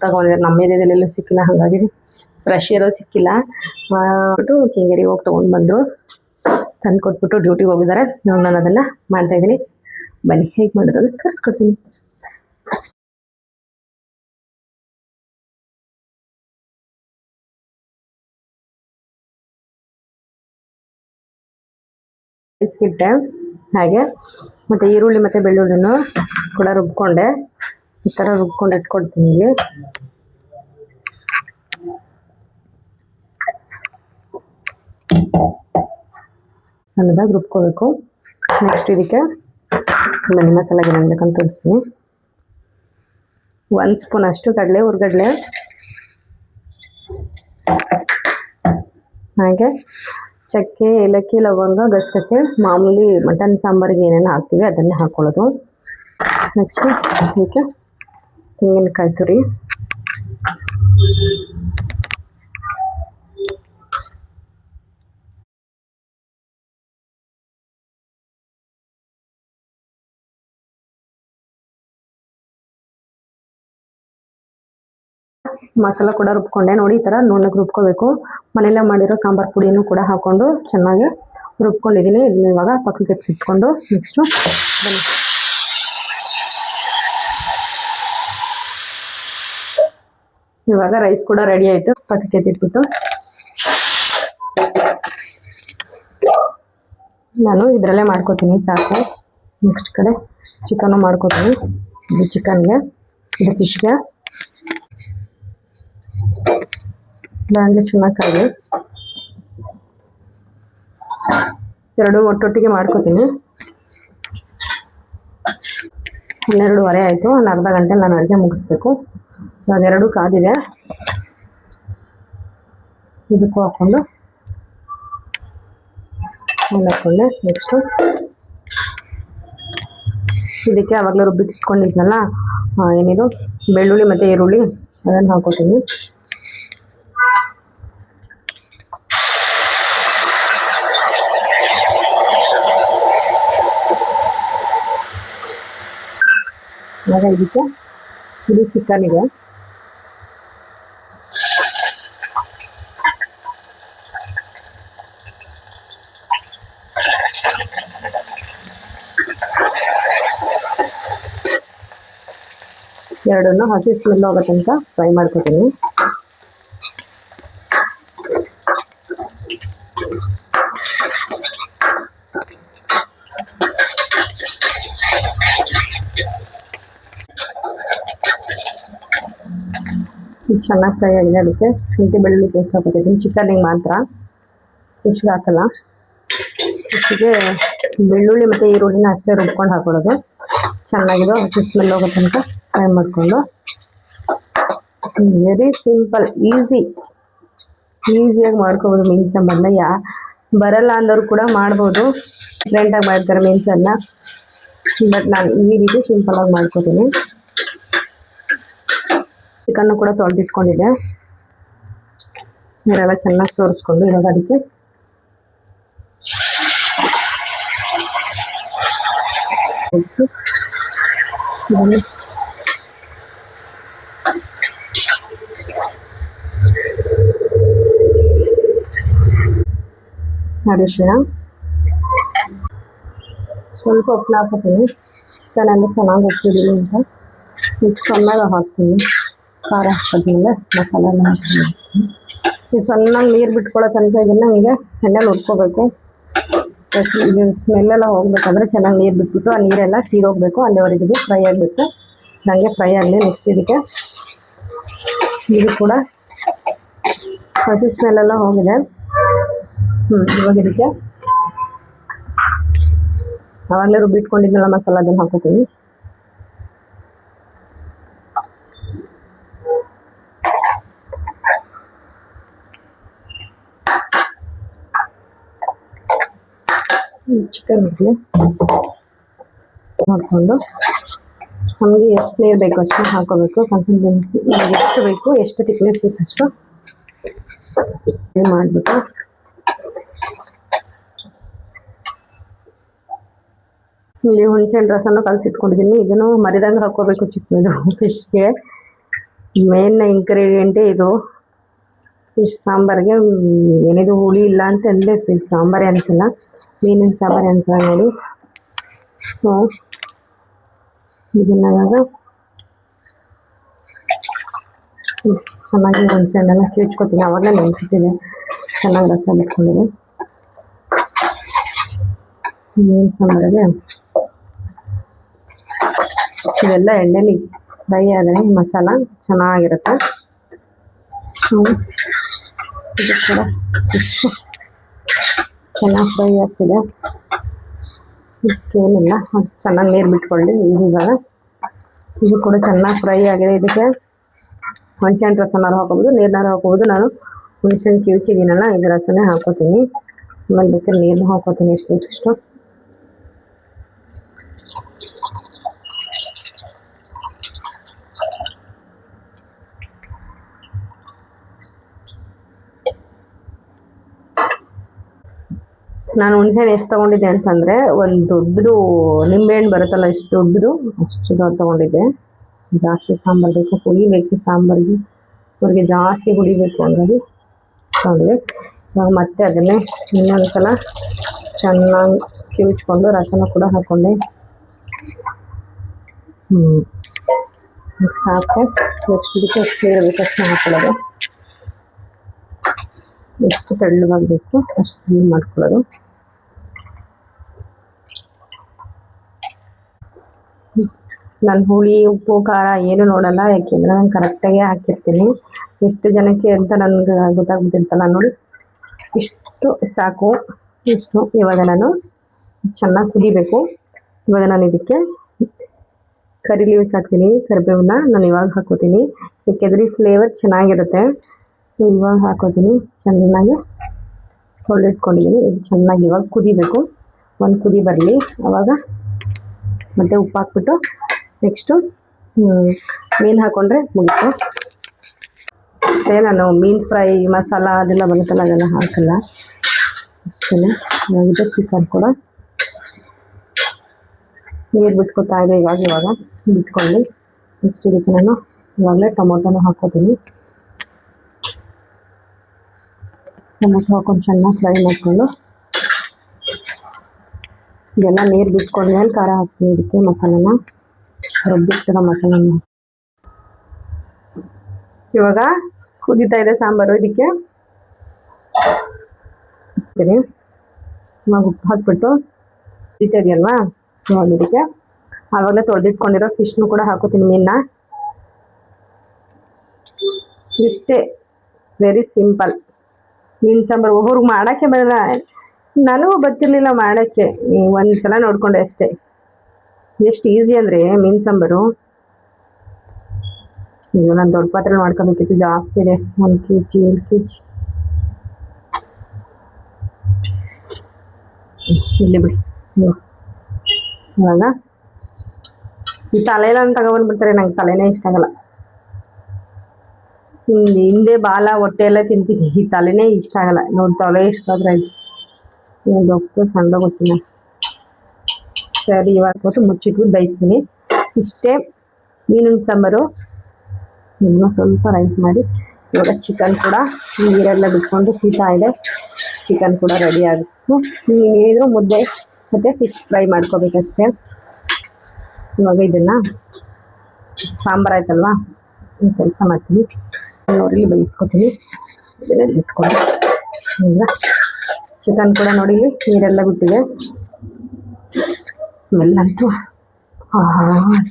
ತಗೊಂಡಿದ್ದಾರೆ. ನಮ್ಮ ಏರಿಯಾದಲ್ಲೆಲ್ಲೂ ಸಿಕ್ಕಿಲ್ಲ, ಹಾಗಾಗಿ ಫ್ರೆಶ್ ಇರೋದು ಸಿಕ್ಕಿಲ್ಲ. ಬಿಟ್ಟು ಕೆಂಗೇರಿಗೆ ಹೋಗಿ ತೊಗೊಂಡು ಬಂದರು, ತಂದು ಕೊಟ್ಬಿಟ್ಟು ಡ್ಯೂಟಿಗೆ ಹೋಗಿದ್ದಾರೆ. ನಾನು ಅದನ್ನು ಮಾಡ್ತಾಯಿದ್ದೀನಿ. ಬನ್ನಿ ಹೇಗೆ ಮಾಡೋದು ಅದು ಕರ್ಸ್ಕೊಡ್ತೀನಿ. ಇಟ್ಬಿಟ್ಟೆ ಹಾಗೆ, ಮತ್ತು ಈರುಳ್ಳಿ ಮತ್ತು ಬೆಳ್ಳುಳ್ಳಿನೂ ಕೂಡ ರುಬ್ಕೊಂಡೆ. ಈ ಥರ ರುಬ್ಕೊಂಡು ಇಟ್ಕೊಡ್ತೀನಿ. ಇಲ್ಲಿ ಸಣ್ಣದಾಗಿ ರುಬ್ಕೋಬೇಕು. ನೆಕ್ಸ್ಟ್ ಇದಕ್ಕೆ ಬನ್ನಿ ಮಸಾಲೆಗೆ ಏನು ಬೇಕಂತ ತೋರಿಸ್ತೀನಿ. 1 ಸ್ಪೂನ್ ಅಷ್ಟು ಕಡಲೆ ಹುರ್ಗಡ್ಲೆ, ಹಾಗೆ ಚಕ್ಕೆ, ಏಲಕ್ಕಿ, ಲವಂಗ, ಗಸಗಸೆ, ಮಾಮೂಲಿ ಮಟನ್ ಸಾಂಬಾರಿಗೆ ಏನೇನು ಹಾಕ್ತೀವಿ ಅದನ್ನೇ ಹಾಕ್ಕೊಳ್ಳೋದು. ನೆಕ್ಸ್ಟು ಇದಕ್ಕೆ ತೆಂಗಿನಕಾಯಿ ತುರಿ, ಮಸಾಲ ಕೂಡ ರುಬ್ಕೊಂಡೆ. ನೋಡಿ ಈ ಥರ ನುಣ್ಣಗೆ ರುಬ್ಕೋಬೇಕು. ಮನೆಯಲ್ಲೇ ಮಾಡಿರೋ ಸಾಂಬಾರು ಪುಡಿನೂ ಕೂಡ ಹಾಕ್ಕೊಂಡು ಚೆನ್ನಾಗಿ ರುಬ್ಕೊಂಡಿದ್ದೀನಿ. ಇದನ್ನ ಇವಾಗ ಪಕ್ಕಕ್ಕೆ ಇಟ್ಕೊಂಡು ನೆಕ್ಸ್ಟು ಬನ್ನಿ ಇವಾಗ ರೈಸ್ ಕೂಡ ರೆಡಿ ಆಯಿತು. ಪಕ್ಕಕ್ಕೆ ಎತ್ತಿಟ್ಬಿಟ್ಟು ನಾನು ಇದರಲ್ಲೇ ಮಾಡ್ಕೋತೀನಿ, ಸಾಕು. ನೆಕ್ಸ್ಟ್ ಕಡೆ ಚಿಕನ್ನು ಮಾಡ್ಕೋತೀನಿ. ಇದು ಚಿಕನ್ಗೆ, ಇದು ಫಿಶ್ಗೆ. ಹಂಗೆ ಚೆನ್ನಾಗಿ ಎರಡು ಒಟ್ಟೊಟ್ಟಿಗೆ ಮಾಡ್ಕೋತೀನಿ. 12:30 ಆಯಿತು. ಒಂದು ಅರ್ಧ ಗಂಟೆ ನಾನು ಅಡುಗೆ ಮುಗಿಸ್ಬೇಕು. ಅದೆರಡು ಕಾದಿದೆ, ಇದಕ್ಕೂ ಹಾಕ್ಕೊಂಡು ಹಾಕ್ಕೊಂಡೆ. ನೆಕ್ಸ್ಟು ಇದಕ್ಕೆ ಆವಾಗಲೇ ರುಬ್ಬಿಟ್ಕೊಂಡಿದ್ನಲ್ಲ, ಏನಿದು ಬೆಳ್ಳುಳ್ಳಿ ಮತ್ತು ಈರುಳ್ಳಿ, ಅದನ್ನು ಹಾಕ್ಕೊತೀನಿ. ಇವಾಗ ಇದಕ್ಕೆ ಇದು ಚಿಕನ್ನಿಗೆ ಎರಡನ್ನು ಹಸಿ ಸ್ಮೆಲ್ ಆಗೋ ತನಕ ಫ್ರೈ ಮಾಡ್ಕೊತೀನಿ. ಚೆನ್ನಾಗಿ ಫ್ರೈ ಆಗಿದೆ. ಅದಕ್ಕೆ ಶುಂಠಿ ಬೆಳ್ಳುಳ್ಳಿ ಪೇಸ್ಟ್ ಹಾಕೋತೀನಿ. ಚಿಕನ್ನಿಗೆ ಮಾತ್ರ, ಫಿಶ್ಗೆ ಹಾಕಲ್ಲ. ಫಿಶ್ಗೆ ಬೆಳ್ಳುಳ್ಳಿ ಮತ್ತು ಈರುಳ್ಳಿನ ಅಷ್ಟೇ ರುಬ್ಕೊಂಡು ಹಾಕೊಳ್ಳೋದು. ಚೆನ್ನಾಗಿರೋ ಹಸಿ ಸ್ಮೆಲ್ ಹೋಗೋ ತನಕ ಫ್ರೈ ಮಾಡಿಕೊಂಡು, ವೆರಿ ಸಿಂಪಲ್, ಈಸಿಯಾಗಿ ಮಾಡ್ಕೋಬೋದು ಮೀನು ಸಾಂಬಾರನ್ನ. ಬರಲ್ಲ ಅಂದವರು ಕೂಡ ಮಾಡ್ಬೋದು. ಡಿಫ್ರೆಂಟಾಗಿ ಮಾಡ್ತಾರೆ ಮೀನು ಸಾರನ್ನ, ಬಟ್ ನಾನು ಈ ರೀತಿ ಸಿಂಪಲಾಗಿ ಮಾಡ್ಕೋತೀನಿ. ಚಿಕನ್ನು ಕೂಡ ತೊಳೆದಿಟ್ಕೊಂಡಿದ್ದೆ, ನೀರೆಲ್ಲ ಚೆನ್ನಾಗಿ ಸೋರಿಸ್ಕೊಂಡು ಇವಾಗ ಅದಕ್ಕೆ ಅರಿಶಿಣ, ಸ್ವಲ್ಪ ಉಪ್ಪನ್ನ ಹಾಕೋತೀನಿ. ಚಿಕನ್ ಎಲ್ಲ ಚೆನ್ನಾಗಿ ಉಪ್ಪಿದ್ದೀನಿ ಅಂತ ಮಿಕ್ಸ್ ಚೆನ್ನಾಗಿ ಹಾಕ್ತೀನಿ. ಖಾರ ಹಾಕಿದ್ಮೇಲೆ ಮಸಾಲೆ ಎಲ್ಲ ಹಾಕ್ತೀನಿ. ಇದು ಚೆನ್ನಾಗಿ ನೀರು ಬಿಟ್ಕೊಳ್ಳೋ ತನಕ ಇದನ್ನು ಹೀಗೆ ಎಣ್ಣೆಲಿ ಹುರ್ಕೋಬೇಕು. ಇದು ಸ್ಮೆಲ್ಲೆಲ್ಲ ಹೋಗ್ಬೇಕಂದ್ರೆ ಚೆನ್ನಾಗಿ ನೀರು ಬಿಟ್ಬಿಟ್ಟು ಆ ನೀರೆಲ್ಲ ಸೀರೋಗಬೇಕು, ಅಲ್ಲಿವರೆಗೆ ಫ್ರೈ ಆಗಬೇಕು. ನನಗೆ ಫ್ರೈ ಆಗಲಿ. ನೆಕ್ಸ್ಟ್ ಇದಕ್ಕೆ ಇದು ಕೂಡ ಹಸಿ ಸ್ಮೆಲ್ಲೆಲ್ಲ ಹೋಗಿದೆ. ಇವಾಗ ಇದಕ್ಕೆ ಆವಾಗಲೇ ರುಬ್ಬಿಟ್ಕೊಂಡಿದ್ದೆಲ್ಲ ಮಸಾಲ ಅದನ್ನು ಹಾಕೋತೀನಿ. ಚಿಕನ್ ಇರಲಿ ಹಾಕ್ಕೊಂಡು ನಮಗೆ ಎಷ್ಟು ನೀರು ಬೇಕು ಅಷ್ಟು ಹಾಕೋಬೇಕು. ಕನ್ಸಿಸ್ಟೆನ್ಸಿ ನಮಗೆ ಎಷ್ಟು ಬೇಕು, ಎಷ್ಟು ತಿಕ್ನೆಸ್ ಬೇಕು ಅಷ್ಟು ಮಾಡಿಬಿಟ್ಟು ಇಲ್ಲಿ ಹುಣಸೆಹಣ್ಣು ರಸನ ಕಲಸಿಟ್ಕೊಂಡಿದ್ದೀನಿ. ಇದನ್ನು ಮರಿದಾಗ ಹಾಕೋಬೇಕು ಚಿಕ್ಕದು ಫಿಶ್ಗೆ. ಮೇನ್ ಇಂಗ್ರೀಡಿಯೆಂಟೇ ಇದು ಫಿಶ್ ಸಾಂಬಾರಿಗೆ. ಏನಿದು ಹುಳಿ ಇಲ್ಲ ಅಂತಂದರೆ ಫಿಶ್ ಸಾಂಬಾರೇ ಅನಿಸಲ್ಲ, ಮೀನಿನ ಸಾಂಬಾರೇ ಅನಿಸಲ್ಲ ನೋಡಿ. ಸೊ ಇದನ್ನ ಇವಾಗ ಚೆನ್ನಾಗಿ ಹುಣಸೆಹಣ್ಣೆಲ್ಲ ಕಿಚ್ಕೊತೀನಿ. ಆವಾಗಲೇ ನೆನೆಸಿಟ್ಟಿದೆ, ಚೆನ್ನಾಗಿ ರಸ ಬಿಟ್ಕೊಂಡಿದೆ. ಮೀನು ಸಾಂಬಾರಿಗೆ ಇದೆಲ್ಲ ಎಣ್ಣೆಲಿ ಫ್ರೈ ಆದರೆ ಮಸಾಲ ಚೆನ್ನಾಗಿರುತ್ತೆ. ಇದು ಕೂಡ ಫಿಶ್ ಚೆನ್ನಾಗಿ ಫ್ರೈ ಆಗ್ತಿದೆ. ಇದಕ್ಕೇನಿಲ್ಲ, ಚೆನ್ನಾಗಿ ನೀರು ಬಿಟ್ಕೊಳ್ಳಿ. ಇವಾಗ ಇದು ಕೂಡ ಚೆನ್ನಾಗಿ ಫ್ರೈ ಆಗಿದೆ. ಇದಕ್ಕೆ ಹುಣಸೆಹಣ್ಣು ರಸನಾರು ಹಾಕೋಬೋದು, ನೀರನ್ನಾರು ಹಾಕೋಬೋದು. ನಾನು ಹುಣಸೆಹಣ್ಣು ಕಿವುಚಿದ್ದೀನಲ್ಲ, ಇದು ರಸನೇ ಹಾಕೋತೀನಿ. ಆಮೇಲೆ ಬೇಕಾದ್ರೆ ನೀರನ್ನ ಹಾಕೋತೀನಿ ಎಷ್ಟು. ನಾನು ಹುಣಸೆಹಣ್ಣು ಎಷ್ಟು ತೊಗೊಂಡಿದ್ದೆ ಅಂತಂದರೆ, ಒಂದು ದೊಡ್ಡದು ನಿಂಬೆಹಣ್ಣು ಬರುತ್ತಲ್ಲ, ಎಷ್ಟು ದೊಡ್ಡದು ಅಷ್ಟು ದೊಡ್ಡ ತೊಗೊಂಡಿದ್ದೆ. ಜಾಸ್ತಿ ಸಾಂಬಾರು ಬೇಕು, ಹುಳಿ ಬೇಕು ಸಾಂಬಾರಿಗೆ, ಅವ್ರಿಗೆ ಜಾಸ್ತಿ ಹುಳಿ ಬೇಕು ಹಂಗಾಗಿ ತೊಗೊಂಡಿದ್ದೆ. ಇವಾಗ ಮತ್ತೆ ಅದನ್ನೇ ಇನ್ನೊಂದು ಸಲ ಚೆನ್ನಾಗಿ ಕಿವುಚ್ಕೊಂಡು ರಸನ ಕೂಡ ಹಾಕ್ಕೊಂಡೆ. ಸಾಕು. ನೆಕ್ಸ್ಟ್ ಇದಕ್ಕೆ ಎಷ್ಟು ನೀರು ಬೇಕು ಅಷ್ಟು ಹಾಕೊಳ್ಳೋದು, ಎಷ್ಟು ತೆಳ್ಳಗಾಗಬೇಕು ಅಷ್ಟು ನೀರು ಮಾಡ್ಕೊಳ್ಳೋದು. ನಾನು ಹುಳಿ ಉಪ್ಪು ಖಾರ ಏನು ನೋಡಲ್ಲ, ಯಾಕೆಂದರೆ ನಾನು ಕರೆಕ್ಟಾಗಿ ಹಾಕಿರ್ತೀನಿ. ಎಷ್ಟು ಜನಕ್ಕೆ ಅಂತ ನನಗೆ ಗೊತ್ತಾಗ್ಬಿಟ್ಟಿರ್ತಲ್ಲ ನೋಡಿ. ಇಷ್ಟು ಸಾಕು, ಇಷ್ಟು. ಇವಾಗ ನಾನು ಚೆನ್ನಾಗಿ ಕುದಿಬೇಕು. ಇವಾಗ ನಾನು ಇದಕ್ಕೆ ಕರಿ ಲೀವ್ಸ್ ಹಾಕ್ತೀನಿ, ಕರಿಬೇವನ್ನ ನಾನು ಇವಾಗ ಹಾಕೋತೀನಿ, ಯಾಕೆಂದರೆ ಫ್ಲೇವರ್ ಚೆನ್ನಾಗಿರುತ್ತೆ. ಸೊ ಇವಾಗ ಹಾಕೋತೀನಿ. ಚೆನ್ನಾಗಿ ತೊಳೆದಿಟ್ಕೊಂಡಿದ್ದೀನಿ. ಇದು ಚೆನ್ನಾಗಿ ಇವಾಗ ಕುದಿಬೇಕು. ಒಂದು ಕುದಿ ಬರಲಿ, ಆವಾಗ ಮತ್ತು ಉಪ್ಪು ಹಾಕ್ಬಿಟ್ಟು ನೆಕ್ಸ್ಟು ಮೀನು ಹಾಕ್ಕೊಂಡ್ರೆ ಮುಗಿತು ಅಷ್ಟೇ. ನಾನು ಮೀನು ಫ್ರೈ ಮಸಾಲ ಅದೆಲ್ಲ ಬರುತ್ತಲ್ಲ ಅದೆಲ್ಲ ಹಾಕಲ್ಲ, ಅಷ್ಟೇ. ಇವಾಗ ಚಿಕನ್ ಕೂಡ ನೀರು ಬಿಟ್ಕೊತಾ ಇದೆ. ಇವಾಗ ಬಿಟ್ಕೊಂಡು ನೆಕ್ಸ್ಟ್ ಇದಕ್ಕೆ ನಾನು ಇವಾಗಲೇ ಟೊಮೊಟೊನೂ ಹಾಕೋತೀನಿ. ಟೊಮೊಟೊ ಹಾಕೊಂಡು ಚೆನ್ನಾಗಿ ಫ್ರೈ ಮಾಡಿಕೊಂಡು ಇದೆಲ್ಲ ನೀರು ಬಿಟ್ಕೊಂಡ್ಮೇಲೆ ಖಾರ ಹಾಕ್ತೀನಿ. ಇದಕ್ಕೆ ಮಸಾಲೆನ ರುಬ್ಬಿಟ್ಟಿರೋ ಮಸಾಲೆನ ಇವಾಗ ಕುದೀತಾ ಇದೆ ಸಾಂಬಾರು. ಇದಕ್ಕೆ ಇವಾಗ ಉಪ್ಪು ಹಾಕ್ಬಿಟ್ಟು ಕುದೀತಾ ಇದೆಯಲ್ವಾ, ಇವಾಗ ಇದಕ್ಕೆ ಆವಾಗಲೇ ತೊಳೆದಿಟ್ಕೊಂಡಿರೋ ಫಿಶ್ನು ಕೂಡ ಹಾಕೋತೀನಿ, ಮೀನನ್ನ. ಇಷ್ಟೇ, ವೆರಿ ಸಿಂಪಲ್ ಮೀನು ಸಾಂಬಾರು. ಒಬ್ಬರಿಗೆ ಮಾಡೋಕ್ಕೆ ಬರಲ್ಲ, ನನಗೂ ಗೊತ್ತಿರಲಿಲ್ಲ ಮಾಡೋಕ್ಕೆ, ಒಂದು ಸಲ ನೋಡಿಕೊಂಡೆ ಅಷ್ಟೇ. ಎಷ್ಟು ಈಸಿ ಅಂದರೆ ಮೀನು ಸಾಂಬಾರು. ಇದು ನಾನು ದೊಡ್ಡ ಪಾತ್ರೆ ಮಾಡ್ಕೋಬೇಕಿತ್ತು, ಜಾಸ್ತಿ ಇದೆ, 1 kg 2 kg. ಇಲ್ಲಿ ಬಿಡಿ. ಇವಾಗ ಈ ತಲೆಯೆಲ್ಲ ತಗೊಬಂದ್ಬಿಡ್ತಾರೆ, ನಂಗೆ ತಲೆನೇ ಇಷ್ಟ ಆಗಲ್ಲ. ಹಿಂದೆ ಬಾಲ ಹೊಟ್ಟೆ ಎಲ್ಲ ತಿಂತೀನಿ, ಈ ತಲೆನೇ ಇಷ್ಟ ಆಗಲ್ಲ ನೋಡಿ. ತಲೆ ಇಷ್ಟ ಆದರೆ ದೊಪ್ಪು ಸಣ್ಣ ಗೊತ್ತಿಲ್ಲ. ಸರಿ, ಇವಾಗ ಕೊಟ್ಟು ಮುಚ್ಚಿಟ್ಬಿಟ್ಟು ಬೇಯಿಸ್ತೀನಿ. ಇಷ್ಟೇ ಮೀನಿನ ಸಾಂಬಾರು. ಇನ್ನೂ ಸ್ವಲ್ಪ ರೈಸ್ ಮಾಡಿ ಇವಾಗ ಚಿಕನ್ ಕೂಡ ನೀರೆಲ್ಲ ಬಿಟ್ಕೊಂಡು ಸೀತಾ ಇದೆ. ಚಿಕನ್ ಕೂಡ ರೆಡಿ ಆಗುತ್ತೆ. ಏನಿದ್ರು ಮುದ್ದೆ ಮತ್ತು ಫಿಶ್ ಫ್ರೈ ಮಾಡ್ಕೋಬೇಕಷ್ಟೇ. ಇವಾಗ ಇದನ್ನು ಸಾಂಬಾರು ಆಯ್ತಲ್ವಾ, ಕೆಲಸ ಮಾಡ್ತೀನಿ, ನೋಡಿ ಬೇಯಿಸ್ಕೊತೀನಿ. ಇದನ್ನೇ ಇಟ್ಕೊಂಡು ಈಗ ಚಿಕನ್ ಕೂಡ ನೋಡಿ ನೀರೆಲ್ಲ ಬಿಟ್ಟಿದೆ. ಸ್ಮೆಲ್ ಅಂತೂ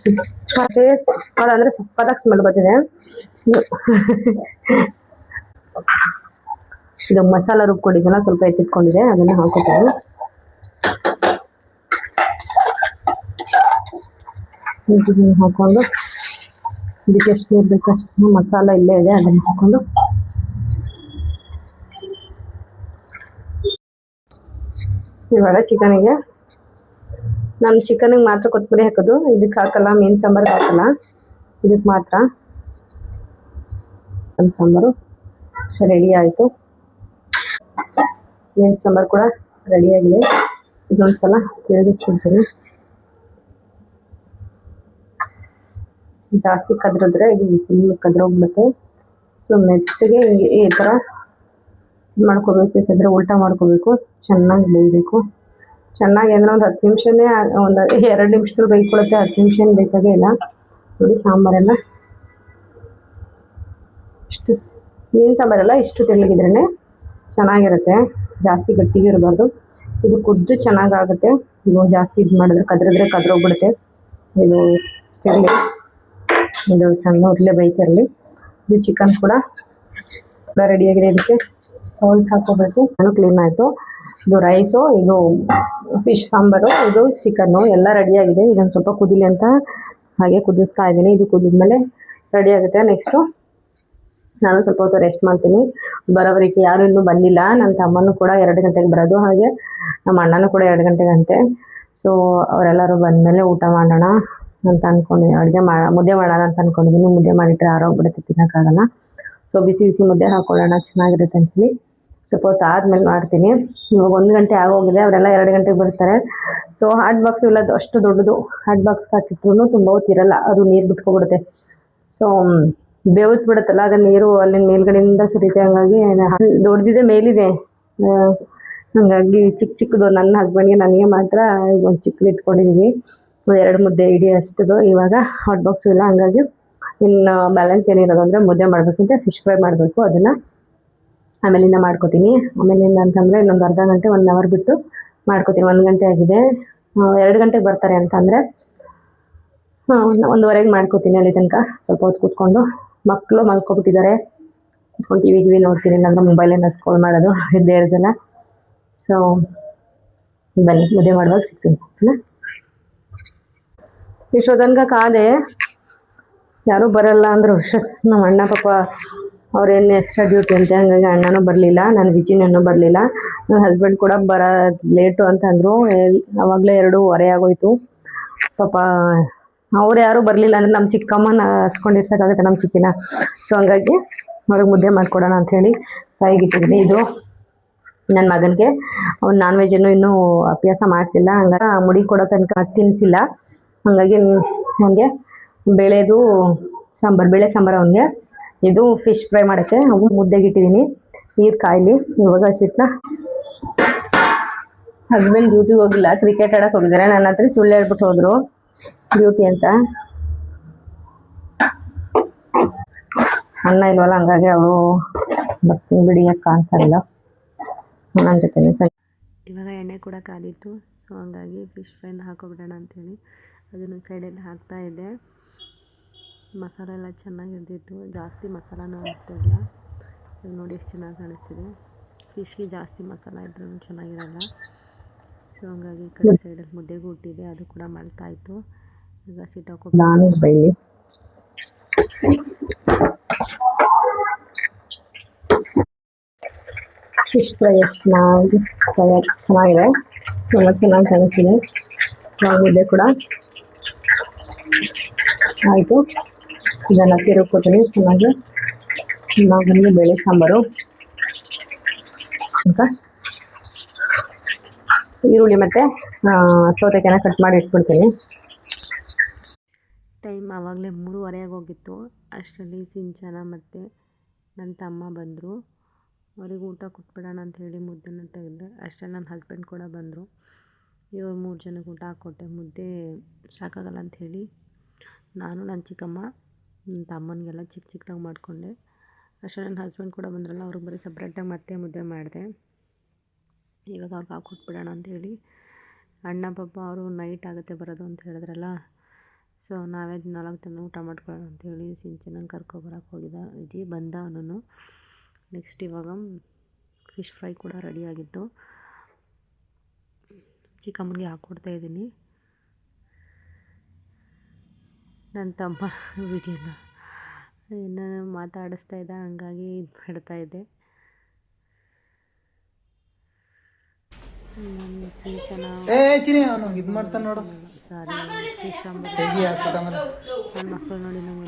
ಸೂಪರ್ ಸೂಪರ್ ಅಂದರೆ ಸೂಪರಾಗಿ ಸ್ಮೆಲ್ ಬರ್ತಿದೆ. ಇದು ಮಸಾಲ ರುಬ್ಕೊಂಡಿದ್ದೆಲ್ಲ ಸ್ವಲ್ಪ ಎತ್ತಿಟ್ಕೊಂಡಿದೆ, ಅದನ್ನು ಹಾಕೋತೀನಿ. ಇದನ್ನು ಹಾಕೊಂಡು ಇದಕ್ಕೆ ಎಷ್ಟು ನೀರು ಬೇಕು ಅಷ್ಟು ಮಸಾಲ ಇಲ್ಲೇ ಇದೆ, ಅದನ್ನು ಹಾಕೊಂಡು ಇವಾಗ ಚಿಕನಿಗೆ ನಾನು ಚಿಕನಿಗೆ ಮಾತ್ರ ಕೊತ್ತಂಬರಿ ಹಾಕೋದು, ಇದಕ್ಕೆ ಹಾಕಲ್ಲ, ಮೀನು ಸಾಂಬಾರು ಹಾಕಲ್ಲ, ಇದಕ್ಕೆ ಮಾತ್ರ. ಮೀನು ಸಾಂಬಾರು ರೆಡಿ ಆಯಿತು. ಮೀನು ಸಾಂಬಾರು ಕೂಡ ರೆಡಿಯಾಗಿದೆ. ಇದೊಂದ್ಸಲ ತಿರುಗಿಸ್ಬಿಡ್ತೀನಿ. ಜಾಸ್ತಿ ಕದ್ರಿದ್ರೆ ಇದು ಫುಲ್ ಕದ್ರೋಗ್ಬಿಡುತ್ತೆ. ಸೊ ಮೆತ್ತಗೆ ಈ ಥರ ಮಾಡ್ಕೋಬೇಕು, ಯಾಕಂದರೆ ಉಲ್ಟಾ ಮಾಡ್ಕೋಬೇಕು, ಚೆನ್ನಾಗಿ ಬೇಯಬೇಕು. ಚೆನ್ನಾಗಿ ಅಂದರೆ ಒಂದು 10 ನಿಮಿಷನೇ, ಒಂದು 2 ನಿಮಿಷದಲ್ಲಿ ಬೇಯ್ಕೊಳುತ್ತೆ, 10 ನಿಮಿಷ ಏನು ಬೇಕಾಗೇ ಇಲ್ಲ. ನೋಡಿ ಸಾಂಬಾರೆಲ್ಲ ಇಷ್ಟು, ಮೀನು ಸಾಂಬಾರೆಲ್ಲ ಇಷ್ಟು ತೆಳ್ಳಗಿದ್ರೇ ಚೆನ್ನಾಗಿರುತ್ತೆ, ಜಾಸ್ತಿ ಗಟ್ಟಿಗೆ ಇರಬಾರ್ದು. ಇದು ಕುದ್ದು ಚೆನ್ನಾಗಾಗುತ್ತೆ. ಇದು ಜಾಸ್ತಿ ಇದು ಮಾಡಿದ್ರೆ ಕದ್ರೋಗ್ಬಿಡುತ್ತೆ. ಇದು ಸ್ಟಿರ್ಲಿ, ಇದು ಸಣ್ಣ ಉರ್ಲೆ ಬೇಯ್ತಿರಲಿ. ಇದು ಚಿಕನ್ ಕೂಡ ರೆಡಿಯಾಗಿದೆ. ಇದಕ್ಕೆ ಸಾಲ್ಟ್ ಹಾಕೋಬೇಕು. ನಾನು ಕ್ಲೀನ್ ಆಯಿತು. ಇದು ರೈಸು, ಇದು ಫಿಶ್ ಸಾಂಬಾರು, ಇದು ಚಿಕನ್ನು ಎಲ್ಲ ರೆಡಿಯಾಗಿದೆ. ಇದೊಂದು ಸ್ವಲ್ಪ ಕುದಿಲಿ ಅಂತ ಹಾಗೆ ಕುದಿಸ್ತಾ ಇದ್ದೀನಿ. ಇದು ಕುದಿದ್ಮೇಲೆ ರೆಡಿ ಆಗುತ್ತೆ. ನೆಕ್ಸ್ಟು ನಾನು ಸ್ವಲ್ಪ ಹೊತ್ತು ರೆಸ್ಟ್ ಮಾಡ್ತೀನಿ. ಬರೋವರೆಗೆ ಯಾರು ಇನ್ನೂ ಬಂದಿಲ್ಲ. ನನ್ನ ತಮ್ಮನೂ ಕೂಡ 2 ಗಂಟೆಗೆ ಬರೋದು, ಹಾಗೆ ನಮ್ಮ ಅಣ್ಣನೂ ಕೂಡ 2 ಗಂಟೆಗಂತೆ. ಸೊ ಅವರೆಲ್ಲರೂ ಬಂದಮೇಲೆ ಊಟ ಮಾಡೋಣ ಅಂತ ಅಂದ್ಕೊಂಡು ಮುದ್ದೆ ಮಾಡೋಣ ಅಂತ ಅಂದ್ಕೊಂಡಿದ್ದೀನಿ. ಮುದ್ದೆ ಮಾಡಿಟ್ರೆ ಆರೋಗ್ಬಿಡುತ್ತೆ, ತಿನ್ನೋಕ್ಕಾಗಲ್ಲ. ಸೊ ಬಿಸಿ ಬಿಸಿ ಮುದ್ದೆ ಹಾಕ್ಕೊಳ್ಳೋಣ, ಚೆನ್ನಾಗಿರುತ್ತೆ ಅಂಥೇಳಿ ಸ್ವಲ್ಪ ಹೊತ್ತು ಆದಮೇಲೆ ಮಾಡ್ತೀನಿ. ಇವಾಗ 1 ಗಂಟೆ ಆಗೋಗಿದೆ. ಅವರೆಲ್ಲ 2 ಗಂಟೆಗೆ ಬರ್ತಾರೆ. ಸೊ ಹಾಟ್ ಬಾಕ್ಸು ಇಲ್ಲ, ಅಷ್ಟು ದೊಡ್ಡದು ಹಾಟ್ ಬಾಕ್ಸ್ ಹಾಕಿಟ್ರು ತುಂಬ ಹೊತ್ತಿರಲ್ಲ, ಅದು ನೀರು ಬಿಟ್ಕೊಬಿಡುತ್ತೆ. ಸೊ ಬೇವಿಸ್ಬಿಡುತ್ತಲ್ಲ, ಅದು ನೀರು ಅಲ್ಲಿ ಮೇಲ್ಗಡೆಯಿಂದ ಸುರಿತೆ. ಹಂಗಾಗಿ ದೊಡ್ಡದಿದೆ, ಮೇಲಿದೆ. ಹಾಗಾಗಿ ಚಿಕ್ಕದು ನನ್ನ ಹಸ್ಬೆಂಡ್ಗೆ, ನನಗೆ ಮಾತ್ರ ಒಂದು ಚಿಕ್ಕದು ಇಟ್ಕೊಂಡಿದ್ದೀವಿ. 2 ಮುದ್ದೆ ಇಡೀ ಅಷ್ಟದು. ಇವಾಗ ಹಾಟ್ ಬಾಕ್ಸು ಇಲ್ಲ, ಹಂಗಾಗಿ ಇನ್ನು ಬ್ಯಾಲೆನ್ಸ್ ಏನಿರೋದು ಅಂದರೆ ಮುದ್ದೆ ಮಾಡಬೇಕು ಅಂತ ಫಿಶ್ ಫ್ರೈ ಮಾಡಬೇಕು. ಅದನ್ನು ಆಮೇಲಿಂದ ಮಾಡ್ಕೋತೀನಿ. ಆಮೇಲಿಂದ ಅಂತಂದರೆ ಇನ್ನೊಂದು ಅರ್ಧ ಗಂಟೆ 1 ಅವರ್ ಬಿಟ್ಟು ಮಾಡ್ಕೋತೀನಿ. 1 ಗಂಟೆ ಆಗಿದೆ. 2 ಗಂಟೆಗೆ ಬರ್ತಾರೆ ಅಂತಂದರೆ 1:15ಗೆ ಮಾಡ್ಕೋತೀನಿ. ಅಲ್ಲಿ ತನಕ ಸ್ವಲ್ಪ ಹೊತ್ತು ಕೂತ್ಕೊಂಡು, ಮಕ್ಕಳು ಮಲ್ಕೊಬಿಟ್ಟಿದ್ದಾರೆ, ಕೂತ್ಕೊಂಡು ಟಿವಿ ನೋಡ್ತೀನಿ, ಇಲ್ಲಾಂದ್ರೆ ಮೊಬೈಲಿಂದ ಸ್ಕ್ರೋಲ್ ಮಾಡೋದು ಇದ್ದೇ ಇರೋದಿಲ್ಲ. ಸೊ ಬನ್ನಿ ಮುದ್ದೆ ಮಾಡುವಾಗ ಸಿಗ್ತೀನಿ. ಇಷ್ಟೊತ್ತನಕ ಕಾದೆ, ಯಾರೂ ಬರಲ್ಲ ಅಂದರು. ನಮ್ಮ ಅಣ್ಣ ಪಾಪ ಅವ್ರೇನು ಎಕ್ಸ್ಟ್ರಾ ಡ್ಯೂಟಿ ಅಂತೆ, ಹಂಗಾಗಿ ಅಣ್ಣನೂ ಬರಲಿಲ್ಲ, ನನ್ನ ವಿಜಿನೂ ಬರಲಿಲ್ಲ. ನನ್ನ ಹಸ್ಬೆಂಡ್ ಕೂಡ ಲೇಟು ಅಂತಂದರು. ಆವಾಗಲೇ 2:15 ಆಗೋಯ್ತು. ಪಾಪ ಅವ್ರು ಯಾರೂ ಬರಲಿಲ್ಲ ಅಂದರೆ ನಮ್ಮ ಚಿಕ್ಕಮ್ಮನ ಹಸ್ಕೊಂಡಿರ್ಸೋಕ್ಕಾಗುತ್ತೆ, ನಮ್ಮ ಚಿಕ್ಕಿನ. ಸೊ ಹಂಗಾಗಿ ಅವ್ರಿಗೆ ಮುದ್ದೆ ಮಾಡಿಕೊಡೋಣ ಅಂಥೇಳಿ ಕೈಗಿಟ್ಟಿದ್ದೀನಿ. ಇದು ನನ್ನ ಮಗನಿಗೆ ಅವ್ನು ನಾನ್ ವೆಜ್ಜನ್ನು ಇನ್ನೂ ಅಭ್ಯಾಸ ಮಾಡಿಸಿಲ್ಲ, ಹಂಗಾಗಿ ಮುಡಿ ಕೊಡೋ ತನಕ ತಿನ್ನಿಸಿಲ್ಲ. ಹಾಗಾಗಿ ನನಗೆ ಬೇಳೆ ಸಾಂಬಾರು ಅವನಿಗೆ. ಇದು ಫಿಶ್ ಫ್ರೈ ಮಾಡೋಕ್ಕೆ ಅವು ಮುದ್ದೆಗಿಟ್ಟಿದ್ದೀನಿ. ನೀರು ಕಾಯಲಿ. ಇವಾಗ ಹಸಿಟ್ಟನ್ನ, ಹಸ್ಬೆಂಡ್ ಡ್ಯೂಟಿಗೆ ಹೋಗಿಲ್ಲ, ಕ್ರಿಕೆಟ್ ಆಡೋಕೆ ಹೋಗಿದ್ದಾರೆ. ನನ್ನ ಹತ್ರ ಸುಳ್ಳು ಹೇಳ್ಬಿಟ್ಟು ಹೋದರು ಡ್ಯೂಟಿ ಅಂತ. ಅಣ್ಣ ಇಲ್ವಲ್ಲ, ಹಂಗಾಗಿ ಅವಳು ಬರ್ತೀನಿ ಬಿಡಿ ಕಾಣ್ತಾರಿಲ್ಲ ನನ್ನ ಜೊತೆ. ಇವಾಗ ಎಣ್ಣೆ ಕೂಡ ಕಾದಿತ್ತು. ಸೊ ಹಂಗಾಗಿ ಫಿಶ್ ಫ್ರೈನ ಹಾಕೋಬಿಡೋಣ ಅಂಥೇಳಿ ಅದನ್ನು ಸೈಡಲ್ಲಿ ಹಾಕ್ತಾಯಿದ್ದೆ. ಮಸಾಲೆ ಎಲ್ಲ ಚೆನ್ನಾಗಿ ಹಿಡಿದಿತ್ತು, ಜಾಸ್ತಿ ಮಸಾಲನೂ ಅನಿಸ್ತಿರಲಿಲ್ಲ. ಇವಾಗ ನೋಡಿ ಎಷ್ಟು ಚೆನ್ನಾಗಿ ಕಾಣಿಸ್ತಿದೆ. ಫಿಶ್ಗೆ ಜಾಸ್ತಿ ಮಸಾಲ ಇದ್ರೂ ಚೆನ್ನಾಗಿರಲ್ಲ. ಸೊ ಹಂಗಾಗಿ ಈ ಕಡೆ ಸೈಡಲ್ಲಿ ಮುದ್ದೆಗೂ ಇಟ್ಟಿದೆ, ಅದು ಕೂಡ ಮಾಡ್ತಾಯಿತ್ತು. ಈಗ ಸಿಟ್ಟಾಕೋಬೇಕು. ಫಿಶ್ ಫ್ರೈ ಚೆನ್ನಾಗಿದೆ, ತುಂಬ ಚೆನ್ನಾಗಿ ಕಾಣಿಸ್ತಿದೆ. ಮುದ್ದೆ ಕೂಡ ಆಯಿತು. ಇದನ್ನು ತಿರುಗ್ಕೊತೀನಿ ಚೆನ್ನಾಗಿ. ಬಂದು ಬೇಳೆ ಸಾಂಬಾರು ಅಂತ ಈರುಳ್ಳಿ ಮತ್ತು ಸೌತೆಕಾಯಿನ ಕಟ್ ಮಾಡಿ ಇಟ್ಬಿಡ್ತೀನಿ. ಟೈಮ್ ಆವಾಗಲೇ 3:15 ಆಗೋಗಿತ್ತು. ಅಷ್ಟರಲ್ಲಿ ಸಿಂಚನ ಮತ್ತು ನನ್ನ ತಮ್ಮ ಬಂದರು. ಅವ್ರಿಗೆ ಊಟ ಕೊಟ್ಬಿಡೋಣ ಅಂಥೇಳಿ ಮುದ್ದೆನ ತೆಗೆದೆ. ಅಷ್ಟರಲ್ಲಿ ನನ್ನ ಹಸ್ಬೆಂಡ್ ಕೂಡ ಬಂದರು. ಇವ್ರು 3 ಜನಕ್ಕೆ ಊಟ ಹಾಕ್ಕೊಟ್ಟೆ. ಮುದ್ದೆ ಸಾಕಾಗಲ್ಲ ಅಂಥೇಳಿ ನಾನು, ನನ್ನ ಚಿಕ್ಕಮ್ಮ, ನನ್ನ ತಮ್ಮನಿಗೆಲ್ಲ ಚಿಕ್ಕದಾಗಿ ಮಾಡಿಕೊಂಡೆ. ಅಷ್ಟರಲ್ಲಿ ನನ್ನ ಹಸ್ಬೆಂಡ್ ಕೂಡ ಬಂದ್ರಲ್ಲ, ಅವ್ರಿಗೆ ಬರೀ ಸಪ್ರೇಟಾಗಿ ಮತ್ತೆ ಮುದ್ದೆ ಮಾಡಿದೆ. ಇವಾಗ ಅವ್ರಿಗೆ ಹಾಕ್ಕೊಟ್ಬಿಡೋಣ ಅಂಥೇಳಿ. ಅಣ್ಣ ಪಾಪ ಅವರು ನೈಟ್ ಆಗುತ್ತೆ ಬರೋದು ಅಂತ ಹೇಳಿದ್ರಲ್ಲ, ಸೊ ನಾವೇ 4 ಜನ ಊಟ ಮಾಡ್ಕೊಳ್ಳೋಣ ಅಂತೇಳಿ ಸಿಂಚನಂಗೆ ಕರ್ಕೊಬರಕ್ಕೆ ಹೋಗಿದ್ದ ವಿಜಿ ಬಂದ ಅವನು. ನೆಕ್ಸ್ಟ್ ಇವಾಗ ಫಿಶ್ ಫ್ರೈ ಕೂಡ ರೆಡಿಯಾಗಿತ್ತು, ಚಿಕ್ಕಮ್ಮನಿಗೆ ಹಾಕ್ಕೊಡ್ತಾಯಿದ್ದೀನಿ. ನನ್ನ ತಮ್ಮ ವಿಡಿಯೋನ ಏನೋ ಮಾತಾಡಿಸ್ತಾ ಇದ್ದ, ಹಂಗಾಗಿ ಇದು ಮಾಡ್ತಾಯಿದ್ದೆ. ಸಿಂಚನ ಸಾರಿ ಫಿಶ್ ಸಾಂಬಾರು ನನ್ನ ಮಕ್ಕಳು ನೋಡಿ ನಮ್ಮ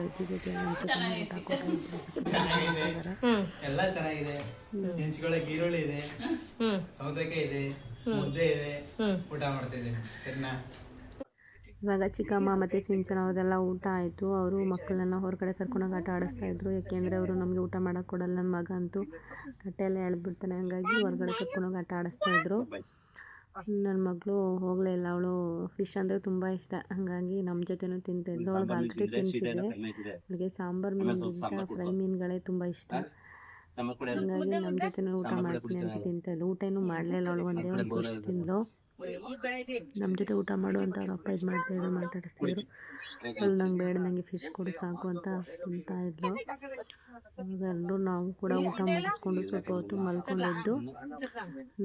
ಅಜ್ಜಿ ಜೊತೆ ನಮ್ಮ ಚಿಕ್ಕಮ್ಮ ಊಟ ಕೊಟ್ಟಿದ್ದಾರೆ. ಎಲ್ಲ ಚೆನ್ನಾಗಿದೆ. ನೆಂಚ್ಕೊಳಕ್ಕೆ ಈರುಳ್ಳಿ ಇದೆ, ಸೌತೆಕಾಯಿ ಇದೆ, ಮುದ್ದೆ ಇದೆ, ಊಟ ಮಾಡ್ತಿದ್ದೀನಿ. ಸರಿನಾ? ಇವಾಗ ಚಿಕ್ಕಮ್ಮ ಮತ್ತು ಸಿಂಚನ ಅವ್ರದೆಲ್ಲ ಊಟ ಆಯಿತು. ಅವರು ಮಕ್ಕಳನ್ನೆಲ್ಲ ಹೊರಗಡೆ ಕರ್ಕೊಂಡೋಗಿ ಆಟ ಆಡಿಸ್ತಾಯಿದ್ರು, ಯಾಕೆಂದರೆ ಅವರು ನಮಗೆ ಊಟ ಮಾಡೋಕ್ಕೆ ಕೊಡಲ್ಲ. ನನ್ನ ಮಗ ಅಂತೂ ತಟ್ಟೆಯಲ್ಲೇ ಎಳೆದ್ಬಿಡ್ತಾನೆ, ಹಂಗಾಗಿ ಹೊರಗಡೆ ಕರ್ಕೊಂಡೋಗಿ ಆಟ ಆಡಿಸ್ತಾಯಿದ್ರು. ನನ್ನ ಮಗಳು ಹೋಗಲೇ ಇಲ್ಲ, ಅವಳು ಫಿಶ್ ಅಂದರೆ ತುಂಬ ಇಷ್ಟ, ಹಾಗಾಗಿ ನಮ್ಮ ಜೊತೆನೂ ತಿಂತಾಯಿದ್ಲು. ಅವಳಿಗೆ ಆಲ್ರೆಡಿ ತಿನ್ನಿಸಿದೆ. ಅವಳಿಗೆ ಸಾಂಬಾರು ಮೀನಿಗಿಂತ ಫ್ರೈ ಮೀನುಗಳೇ ತುಂಬ ಇಷ್ಟ, ಹಾಗಾಗಿ ನಮ್ಮ ಜೊತೆನೂ ಊಟ ಮಾಡ್ತೀನಿ ಅಂತ ತಿಂತಾಯಿದ್ಲು. ಊಟ ಇನ್ನೂ ಮಾಡಲಿಲ್ಲ ಅವಳು, ಒಂದೇ ಒಂದು ಫಿಶ್ ತಿಂದಳು. ನಮ್ಮ ಜೊತೆ ಊಟ ಮಾಡು ಅಂತ ಅವ್ರ ಅಪ್ಪ ಇದು ಮಾಡ್ತಾಯಿದ್ರು, ಮಾತಾಡಿಸ್ತಿದ್ರು. ಅವಳು ನಂಗೆ ಬೇಡ, ನನಗೆ ಫಿಶ್ ಕೊಡು ಸಾಕು ಅಂತ ತಿಂತಾಯಿದ್ಲು. ಎಲ್ಲರೂ ನಾವು ಕೂಡ ಊಟ ಮುಗಿಸ್ಕೊಂಡು ಸ್ವಲ್ಪ ಹೊತ್ತು ಮಲ್ಕೊಂಡಿದ್ದು.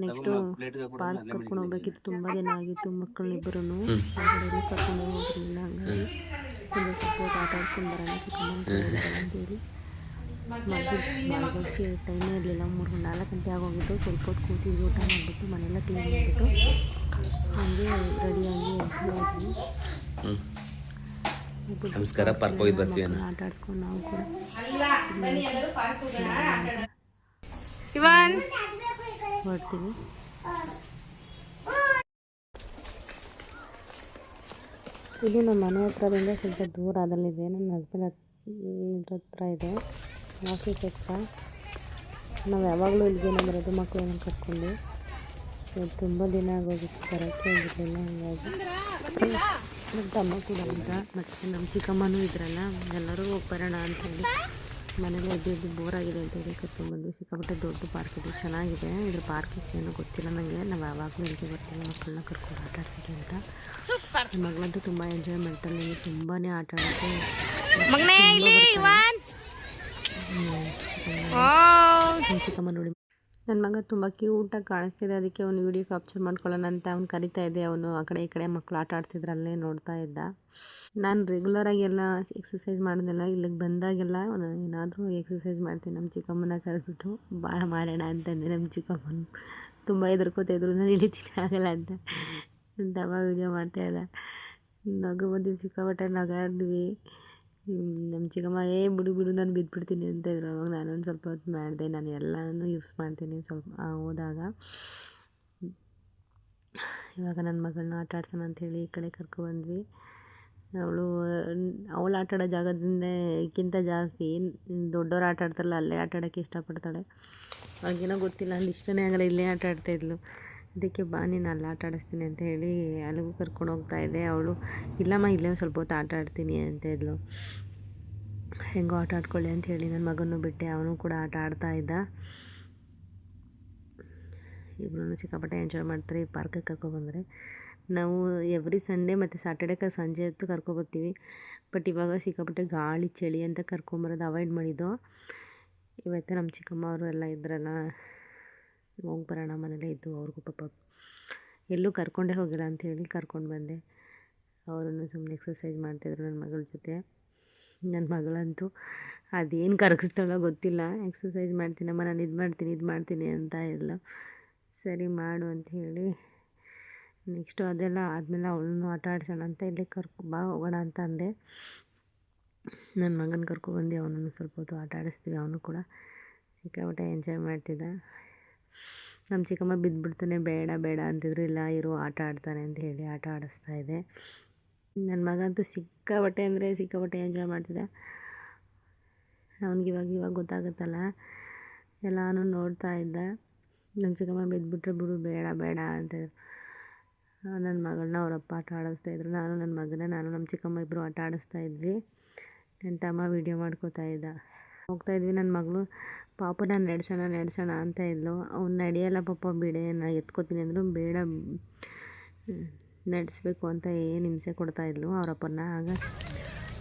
ನೆಕ್ಸ್ಟು ಪಾರ್ಕ್ ಕರ್ಕೊಂಡು ಹೋಗ್ಬೇಕಿತ್ತು, ತುಂಬ ದಿನ ಆಗಿತ್ತು. ಮಕ್ಕಳನ್ನಿಬ್ಬರೂ ಹೊರಗಡೆ ಕರ್ಕೊಂಡು ಹೋಗಿರಲಿಲ್ಲ, ಹಂಗಾಗಿ ಸ್ವಲ್ಪ ಹೊತ್ತು ಆಟ ಆಡ್ಕೊಂಡು ಬರೋಣ ಚಿಕ್ಕಮ್ಮನ ಅಂತೇಳಿ ಮಲಗೋಕ್ಕೆ ಟೈಮೇ ಇರಲಿಲ್ಲ. 3-4 ಗಂಟೆ ಆಗೋಗಿತ್ತು. ಸ್ವಲ್ಪ ಹೊತ್ತು ಕೂತಿದ್ವಿ, ಊಟ ಮಾಡಿಬಿಟ್ಟು ಮನೆಯೆಲ್ಲ ಕ್ಲೀನ್ ಮಾಡಿಬಿಟ್ಟು ಹಂಗೆ ರೆಡಿಯಾಗಿ ಹೋದ್ವಿ. ನಮಸ್ಕಾರ. ಪಾರ್ಕ್ ಹೋಗಿ ಬರ್ತೀವಿ, ಆಟ ಆಡ್ಸ್ಕೊಂಡು ನಾವು ಕೂಡ ಹೊರಡ್ತೀವಿ. ಇದು ನಮ್ಮ ಮನೆ ಹತ್ರದಿಂದ ಸ್ವಲ್ಪ ದೂರ ಅದಲ್ಲಿದೆ. ನನ್ನ ಹಸ್ಬೆಂಡ್ ಹತ್ರ ಇದೆ, ಆಫೀಸ್ ಹತ್ರ. ನಾವು ಯಾವಾಗಲೂ ಇಲ್ಲಿಗೇನೆ ಬರೋದು ಮಕ್ಕಳನ್ನ ಕರ್ಕೊಂಡು. ತುಂಬ ದಿನ ಆಗೋಗಿತ್ತು, ಬರೋಕ್ಕೆ ಹೋಗಿರಲಿಲ್ಲ, ಹಂಗಾಗಿ ನಮ್ಮ ತಮ್ಮ ಕೂಡ ಇದ್ದ, ಮತ್ತು ನಮ್ಮ ಚಿಕ್ಕಮ್ಮನೂ ಇದ್ರಲ್ಲ, ಎಲ್ಲರೂ ಹೋಗಿ ಬರೋಣ ಅಂತೇಳಿ ಮನೇಲಿ ಎದ್ದು ಬೋರ್ ಆಗಿದೆ ಅಂತೇಳಿ ಕರ್ಕೊಂಡ್ಬಂದ್ವಿ. ಸಿಕ್ಕಾಪಟ್ಟೆ ದೊಡ್ಡ ಪಾರ್ಕ್ ಇದೆ, ಚೆನ್ನಾಗಿದೆ. ಇದ್ರ ಪಾರ್ಕ್ ಏನೋ ಗೊತ್ತಿಲ್ಲ ನನಗೆ, ನಾವು ಯಾವಾಗಲೂ ಇಲ್ಲಿಗೆ ಬರ್ತೀವಿ ಮಕ್ಕಳನ್ನ ಕರ್ಕೊಂಡು ಆಟ ಆಡ್ಸೋಕ್ಕೆ ಅಂತ. ನನ್ನ ಮಗಳಂತೂ ತುಂಬ ಎಂಜಾಯ್ ಮಾಡ್ತಾಳೆ, ನನಗೆ ತುಂಬಾ ಆಟ ಆಡೋಕ್ಕೆ ಚಿಕ್ಕಮ್ಮ ನೋಡಿ. ನನ್ನ ಮಗ ತುಂಬ ಕ್ಯೂಟಾಗಿ ಕಾಣಿಸ್ತಿದೆ, ಅದಕ್ಕೆ ಅವನು ವೀಡಿಯೋ ಕ್ಯಾಪ್ಚರ್ ಮಾಡ್ಕೊಳ್ಳೋಣ ಅಂತ ಅವ್ನು ಕರಿತಾ ಇದ್ದೆ. ಅವನು ಆ ಕಡೆ ಈ ಕಡೆ ಮಕ್ಕಳು ಆಟ ಆಡ್ತಿದ್ರು, ಅಲ್ಲೇ ನೋಡ್ತಾ ಇದ್ದ. ನಾನು ರೆಗ್ಯುಲರಾಗಿ ಎಲ್ಲ ಎಕ್ಸಸೈಸ್ ಮಾಡೋದಿಲ್ಲ, ಇಲ್ಲಿಗೆ ಬಂದಾಗೆಲ್ಲ ಏನಾದರೂ ಎಕ್ಸಸೈಸ್ ಮಾಡ್ತೀನಿ. ನಮ್ಮ ಚಿಕ್ಕಮ್ಮನ ಕರೆದ್ಬಿಟ್ಟು ಬಾ ಮಾಡೋಣ ಅಂತಂದೆ. ನಮ್ಮ ಚಿಕ್ಕಮ್ಮನ ತುಂಬ ಹೆದರ್ಕೋತಾಯಿದ್ರು, ನಾನು ಇಳಿತೀನಿ ಆಗಲ್ಲ ಅಂತ. ದವ ವೀಡಿಯೋ ಮಾಡ್ತಾಯಿದ್ದ, ನಗು ಬಂದು ಸಿಕ್ಕಾಪಟ್ಟೆ ನಗಾಡಿದ್ವಿ. ನಮ್ಮ ಚಿಕ್ಕಮ್ಮ ಬಿಡು ನಾನು ಬಿದ್ದುಬಿಡ್ತೀನಿ ಅಂತ ಇದ್ರು. ಅವಾಗ ನಾನೊಂದು ಸ್ವಲ್ಪ ಹೊತ್ತು ಮಾಡಿದೆ. ನಾನು ಎಲ್ಲನೂ ಯೂಸ್ ಮಾಡ್ತೀನಿ ಸ್ವಲ್ಪ ಹೋದಾಗ. ಇವಾಗ ನನ್ನ ಮಗಳನ್ನ ಆಟ ಆಡ್ಸೋಣ ಅಂಥೇಳಿ ಈ ಕಡೆ ಕರ್ಕೊಬಂದ್ವಿ. ಅವಳು ಆಟ ಆಡೋ ಜಾಗದಿಂದಕ್ಕಿಂತ ಜಾಸ್ತಿ ದೊಡ್ಡವ್ರು ಆಟ ಆಡ್ತಾರಲ್ಲ ಅಲ್ಲೇ ಆಟ ಆಡೋಕ್ಕೆ ಇಷ್ಟಪಡ್ತಾಳೆ. ಅವ್ಳಿಗೇನೋ ಗೊತ್ತಿಲ್ಲ, ಅಲ್ಲಿ ಇಷ್ಟನೇ ಆಗಲ್ಲ, ಇಲ್ಲೇ ಆಟ ಆಡ್ತಾಯಿದ್ಲು. ಅದಕ್ಕೆ ಬಾ ನೀನು ಅಲ್ಲಿ ಆಟ ಆಡಿಸ್ತೀನಿ ಅಂತ ಹೇಳಿ ಅಲ್ಲಿಗೂ ಕರ್ಕೊಂಡು ಹೋಗ್ತಾಯಿದ್ದೆ. ಅವಳು ಇಲ್ಲಮ್ಮ ಇಲ್ಲೇ ಸ್ವಲ್ಪ ಹೊತ್ತು ಆಟ ಆಡ್ತೀನಿ ಅಂತ ಇದ್ಲು. ಹೆಂಗೋ ಆಟ ಆಡ್ಕೊಳ್ಳಿ ಅಂತ ಹೇಳಿ ನನ್ನ ಮಗನೂ ಬಿಟ್ಟೆ, ಅವನು ಕೂಡ ಆಟ ಆಡ್ತಾಯಿದ್ದ. ಇಬ್ಬರೂ ಸಿಕ್ಕಾಪಟ್ಟೆ ಎಂಜಾಯ್ ಮಾಡ್ತಾರೆ ಈ ಪಾರ್ಕಿಗೆ ಕರ್ಕೊಬಂದರೆ. ನಾವು ಎವ್ರಿ ಸಂಡೇ ಮತ್ತು ಸ್ಯಾಟರ್ಡೇ ಸಂಜೆ ಹೊತ್ತು ಕರ್ಕೊಬರ್ತೀವಿ. ಬಟ್ ಇವಾಗ ಸಿಕ್ಕಾಪಟ್ಟೆ ಗಾಳಿ ಚಳಿ ಅಂತ ಕರ್ಕೊಂಬರೋದು ಅವಾಯ್ಡ್ ಮಾಡಿದ್ದು. ಇವತ್ತು ನಮ್ಮ ಚಿಕ್ಕಮ್ಮ ಅವರು ಎಲ್ಲ ಇದ್ರಲ್ಲ, ಹೋಗಿ ಬರೋಣ ಮನೇಲೇ ಇದ್ದು, ಅವ್ರಿಗೂ ಪಾಪ ಎಲ್ಲೂ ಕರ್ಕೊಂಡೇ ಹೋಗಿಲ್ಲ ಅಂಥೇಳಿ ಕರ್ಕೊಂಡು ಬಂದೆ. ಅವರನ್ನು ಸುಮ್ಮನೆ ಎಕ್ಸಸೈಸ್ ಮಾಡ್ತಾಯಿದ್ರು ನನ್ನ ಮಗಳ ಜೊತೆ. ನನ್ನ ಮಗಳಂತೂ ಅದೇನು ಕರಗಿಸ್ತಾಳೋ ಗೊತ್ತಿಲ್ಲ, ಎಕ್ಸಸೈಸ್ ಮಾಡ್ತೀನಮ್ಮ ನಾನು ಇದು ಮಾಡ್ತೀನಿ ಅಂತ ಎಲ್ಲ. ಸರಿ ಮಾಡು ಅಂತ ಹೇಳಿ ನೆಕ್ಸ್ಟು ಅದೆಲ್ಲ ಆದಮೇಲೆ ಅವಳನ್ನು ಆಟ ಆಡ್ಸೋಣ ಅಂತ ಇಲ್ಲೇ ಬಾ ಹೋಗೋಣ ಅಂತ ಅಂದೆ. ನನ್ನ ಮಗನ ಕರ್ಕೊಬಂದು ಅವನನ್ನು ಸ್ವಲ್ಪ ಹೊತ್ತು ಆಟ ಆಡಿಸ್ತೀವಿ. ಅವನು ಕೂಡ ಸಿಕ್ಕಾಪಟ್ಟೆ ಎಂಜಾಯ್ ಮಾಡ್ತಿದ್ದ. ನಮ್ಮ ಚಿಕ್ಕಮ್ಮ ಬಿದ್ದುಬಿಡ್ತಾನೆ, ಬೇಡ ಅಂತಿದ್ರು. ಇಲ್ಲ ಇರು ಆಟ ಆಡ್ತಾನೆ ಅಂತ ಹೇಳಿ ಆಟ ಆಡಿಸ್ತಾಯಿದ್ದೆ. ನನ್ನ ಮಗ ಅಂತೂ ಸಿಕ್ಕಾಪಟ್ಟೆ ಎಂಜಾಯ್ ಮಾಡ್ತಿದ್ದ. ಅವ್ನಿಗೆ ಇವಾಗ ಗೊತ್ತಾಗುತ್ತಲ್ಲ, ಎಲ್ಲನೂ ನೋಡ್ತಾ ಇದ್ದ. ನನ್ನ ಚಿಕ್ಕಮ್ಮ ಬಿದ್ದುಬಿಟ್ರೆ ಬಿಡು ಬೇಡ ಅಂತಿದ್ರು. ನನ್ನ ಮಗಳನ್ನ ಅವರಪ್ಪ ಆಟ ಆಡಿಸ್ತಾಯಿದ್ರು. ನಾನು ನಮ್ಮ ಚಿಕ್ಕಮ್ಮ ಇಬ್ಬರು ಆಟ ಆಡಿಸ್ತಾಯಿದ್ವಿ. ನನ್ನ ತಮ್ಮ ವೀಡಿಯೋ ಮಾಡ್ಕೋತಾ ಇದ್ದ. ಹೋಗ್ತಾಯಿದ್ವಿ. ನನ್ನ ಮಗಳು ಪಾಪನ ನಡೆಸೋಣ ಅಂತ ಇದ್ಲು. ಅವ್ನು ನಡೆಯಲ್ಲ ಪಾಪ, ಬಿಡೆ ನಾನು ಎತ್ಕೋತೀನಿ ಅಂದರು. ಬೇಡ ನಡೆಸಬೇಕು ಅಂತ ಏನು ಹಿಂಸೆ ಕೊಡ್ತಾಯಿದ್ಲು ಅವರಪ್ಪನ. ಆಗ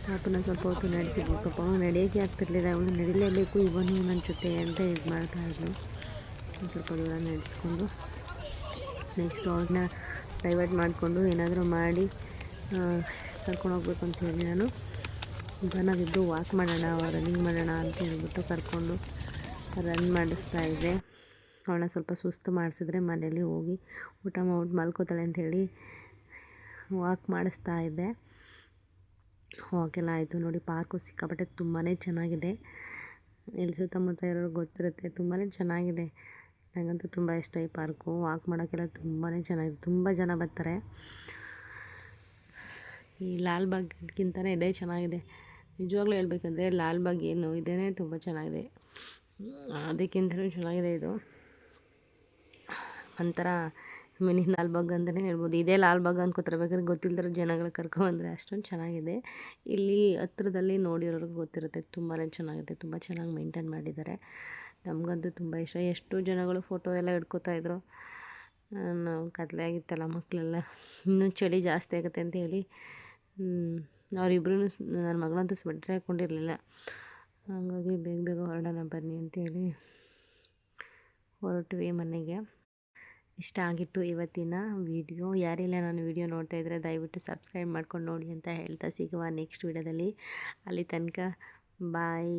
ಪಾಪನ ಸ್ವಲ್ಪ ಹೊತ್ತು ನಡೆಸಿದ್ವಿ. ಪಾಪ ನಡೆಯೋಕ್ಕೆ ಆಗ್ತಿರ್ಲಿಲ್ಲ, ಅವಳು ನಡಿಲೇಬೇಕು ಇವನು ನನ್ನ ಜೊತೆ ಅಂತ ಇದು ಮಾಡ್ತಾಯಿದ್ಲು. ಸ್ವಲ್ಪ ದೂರ ನಡೆಸ್ಕೊಂಡು ನೆಕ್ಸ್ಟ್ ಅವ್ರನ್ನ ಡೈವರ್ಟ್ ಮಾಡಿಕೊಂಡು ಏನಾದರೂ ಮಾಡಿ ಕರ್ಕೊಂಡು ಹೋಗ್ಬೇಕು ಅಂತ ಹೇಳಿ ನಾನು ನಾವಿಬ್ಬರು ವಾಕ್ ಮಾಡೋಣ, ರನ್ನಿಂಗ್ ಮಾಡೋಣ ಅಂತ ಹೇಳ್ಬಿಟ್ಟು ಕರ್ಕೊಂಡು ರನ್ ಮಾಡಿಸ್ತಾಯಿದ್ದೆ. ಅವಳನ್ನ ಸ್ವಲ್ಪ ಸುಸ್ತು ಮಾಡಿಸಿದ್ರೆ ಮನೇಲಿ ಹೋಗಿ ಊಟ ಮಾಡ್ಬಿಟ್ಟು ಮಲ್ಕೋತಾಳೆ ಅಂಥೇಳಿ ವಾಕ್ ಮಾಡಿಸ್ತಾ ಇದ್ದೆ. ವಾಕೆಲ್ಲ ಆಯಿತು. ನೋಡಿ ಪಾರ್ಕು ಸಿಕ್ಕಾಪಟ್ಟೆ ತುಂಬಾ ಚೆನ್ನಾಗಿದೆ. ಇಲ್ಲಿ ಸುತ್ತಮುತ್ತ ಇರೋರಿಗೆ ಗೊತ್ತಿರುತ್ತೆ, ತುಂಬಾ ಚೆನ್ನಾಗಿದೆ. ನನಗಂತೂ ತುಂಬ ಇಷ್ಟ ಈ ಪಾರ್ಕು. ವಾಕ್ ಮಾಡೋಕ್ಕೆಲ್ಲ ತುಂಬಾ ಚೆನ್ನಾಗಿದೆ, ತುಂಬ ಜನ ಬರ್ತಾರೆ. ಈ ಲಾಲ್ಬಾಗ್ಗಿಂತಲೇ ಇದೇ ಚೆನ್ನಾಗಿದೆ. ನಿಜವಾಗ್ಲೂ ಹೇಳ್ಬೇಕಂದ್ರೆ ಲಾಲ್ಬಾಗ್ ಏನು ಇದೇ ತುಂಬ ಚೆನ್ನಾಗಿದೆ, ಅದಕ್ಕಿಂತಲೂ ಚೆನ್ನಾಗಿದೆ ಇದು. ಒಂಥರ ಮಿನಿ ಲಾಲ್ಬಾಗ್ ಅಂತಲೇ ಹೇಳ್ಬೋದು. ಇದೇ ಲಾಲ್ಬಾಗ್ ಅನ್ಕೋತಾರೆ, ಬೇಕಾದ್ರೆ ಗೊತ್ತಿಲ್ದಿರೋ ಜನಗಳು ಕರ್ಕೊಬಂದರೆ ಅಷ್ಟೊಂದು ಚೆನ್ನಾಗಿದೆ. ಇಲ್ಲಿ ಹತ್ರದಲ್ಲಿ ನೋಡಿರೋರಿಗೆ ಗೊತ್ತಿರುತ್ತೆ, ತುಂಬಾ ಚೆನ್ನಾಗಿದೆ, ತುಂಬ ಚೆನ್ನಾಗಿ ಮೇಂಟೈನ್ ಮಾಡಿದ್ದಾರೆ. ನಮಗಂತೂ ತುಂಬ ಇಷ್ಟ. ಎಷ್ಟು ಜನಗಳು ಫೋಟೋ ಎಲ್ಲ ಹಿಡ್ಕೋತಾಯಿದ್ರು. ನಾವು ಕತ್ಲೆ ಆಗಿತ್ತಲ್ಲ, ಮಕ್ಕಳೆಲ್ಲ ಇನ್ನೂ ಚಳಿ ಜಾಸ್ತಿ ಆಗುತ್ತೆ ಅಂತ ಹೇಳಿ ಅವರಿಬ್ರು ನನ್ನ ಮಗಳಂತೂ ಸ್ವೆಟ್ರ್ ಹಾಕ್ಕೊಂಡಿರಲಿಲ್ಲ. ಹಾಗಾಗಿ ಬೇಗ ಬೇಗ ಹೊರಡೋಣ ಬನ್ನಿ ಅಂತೇಳಿ ಹೊರಟ್ವಿ ಮನೆಗೆ. ಇಷ್ಟ ಆಗಿತ್ತು ಇವತ್ತಿನ ವಿಡಿಯೋ. ಯಾರೆಲ್ಲ ನಾನು ವಿಡಿಯೋ ನೋಡ್ತಾಯಿದ್ರೆ ದಯವಿಟ್ಟು ಸಬ್ಸ್ಕ್ರೈಬ್ ಮಾಡ್ಕೊಂಡು ನೋಡಿ ಅಂತ ಹೇಳ್ತಾ ಸಿಗುವ ನೆಕ್ಸ್ಟ್ ವಿಡಿಯೋದಲ್ಲಿ. ಅಲ್ಲಿ ತನಕ ಬಾಯ್.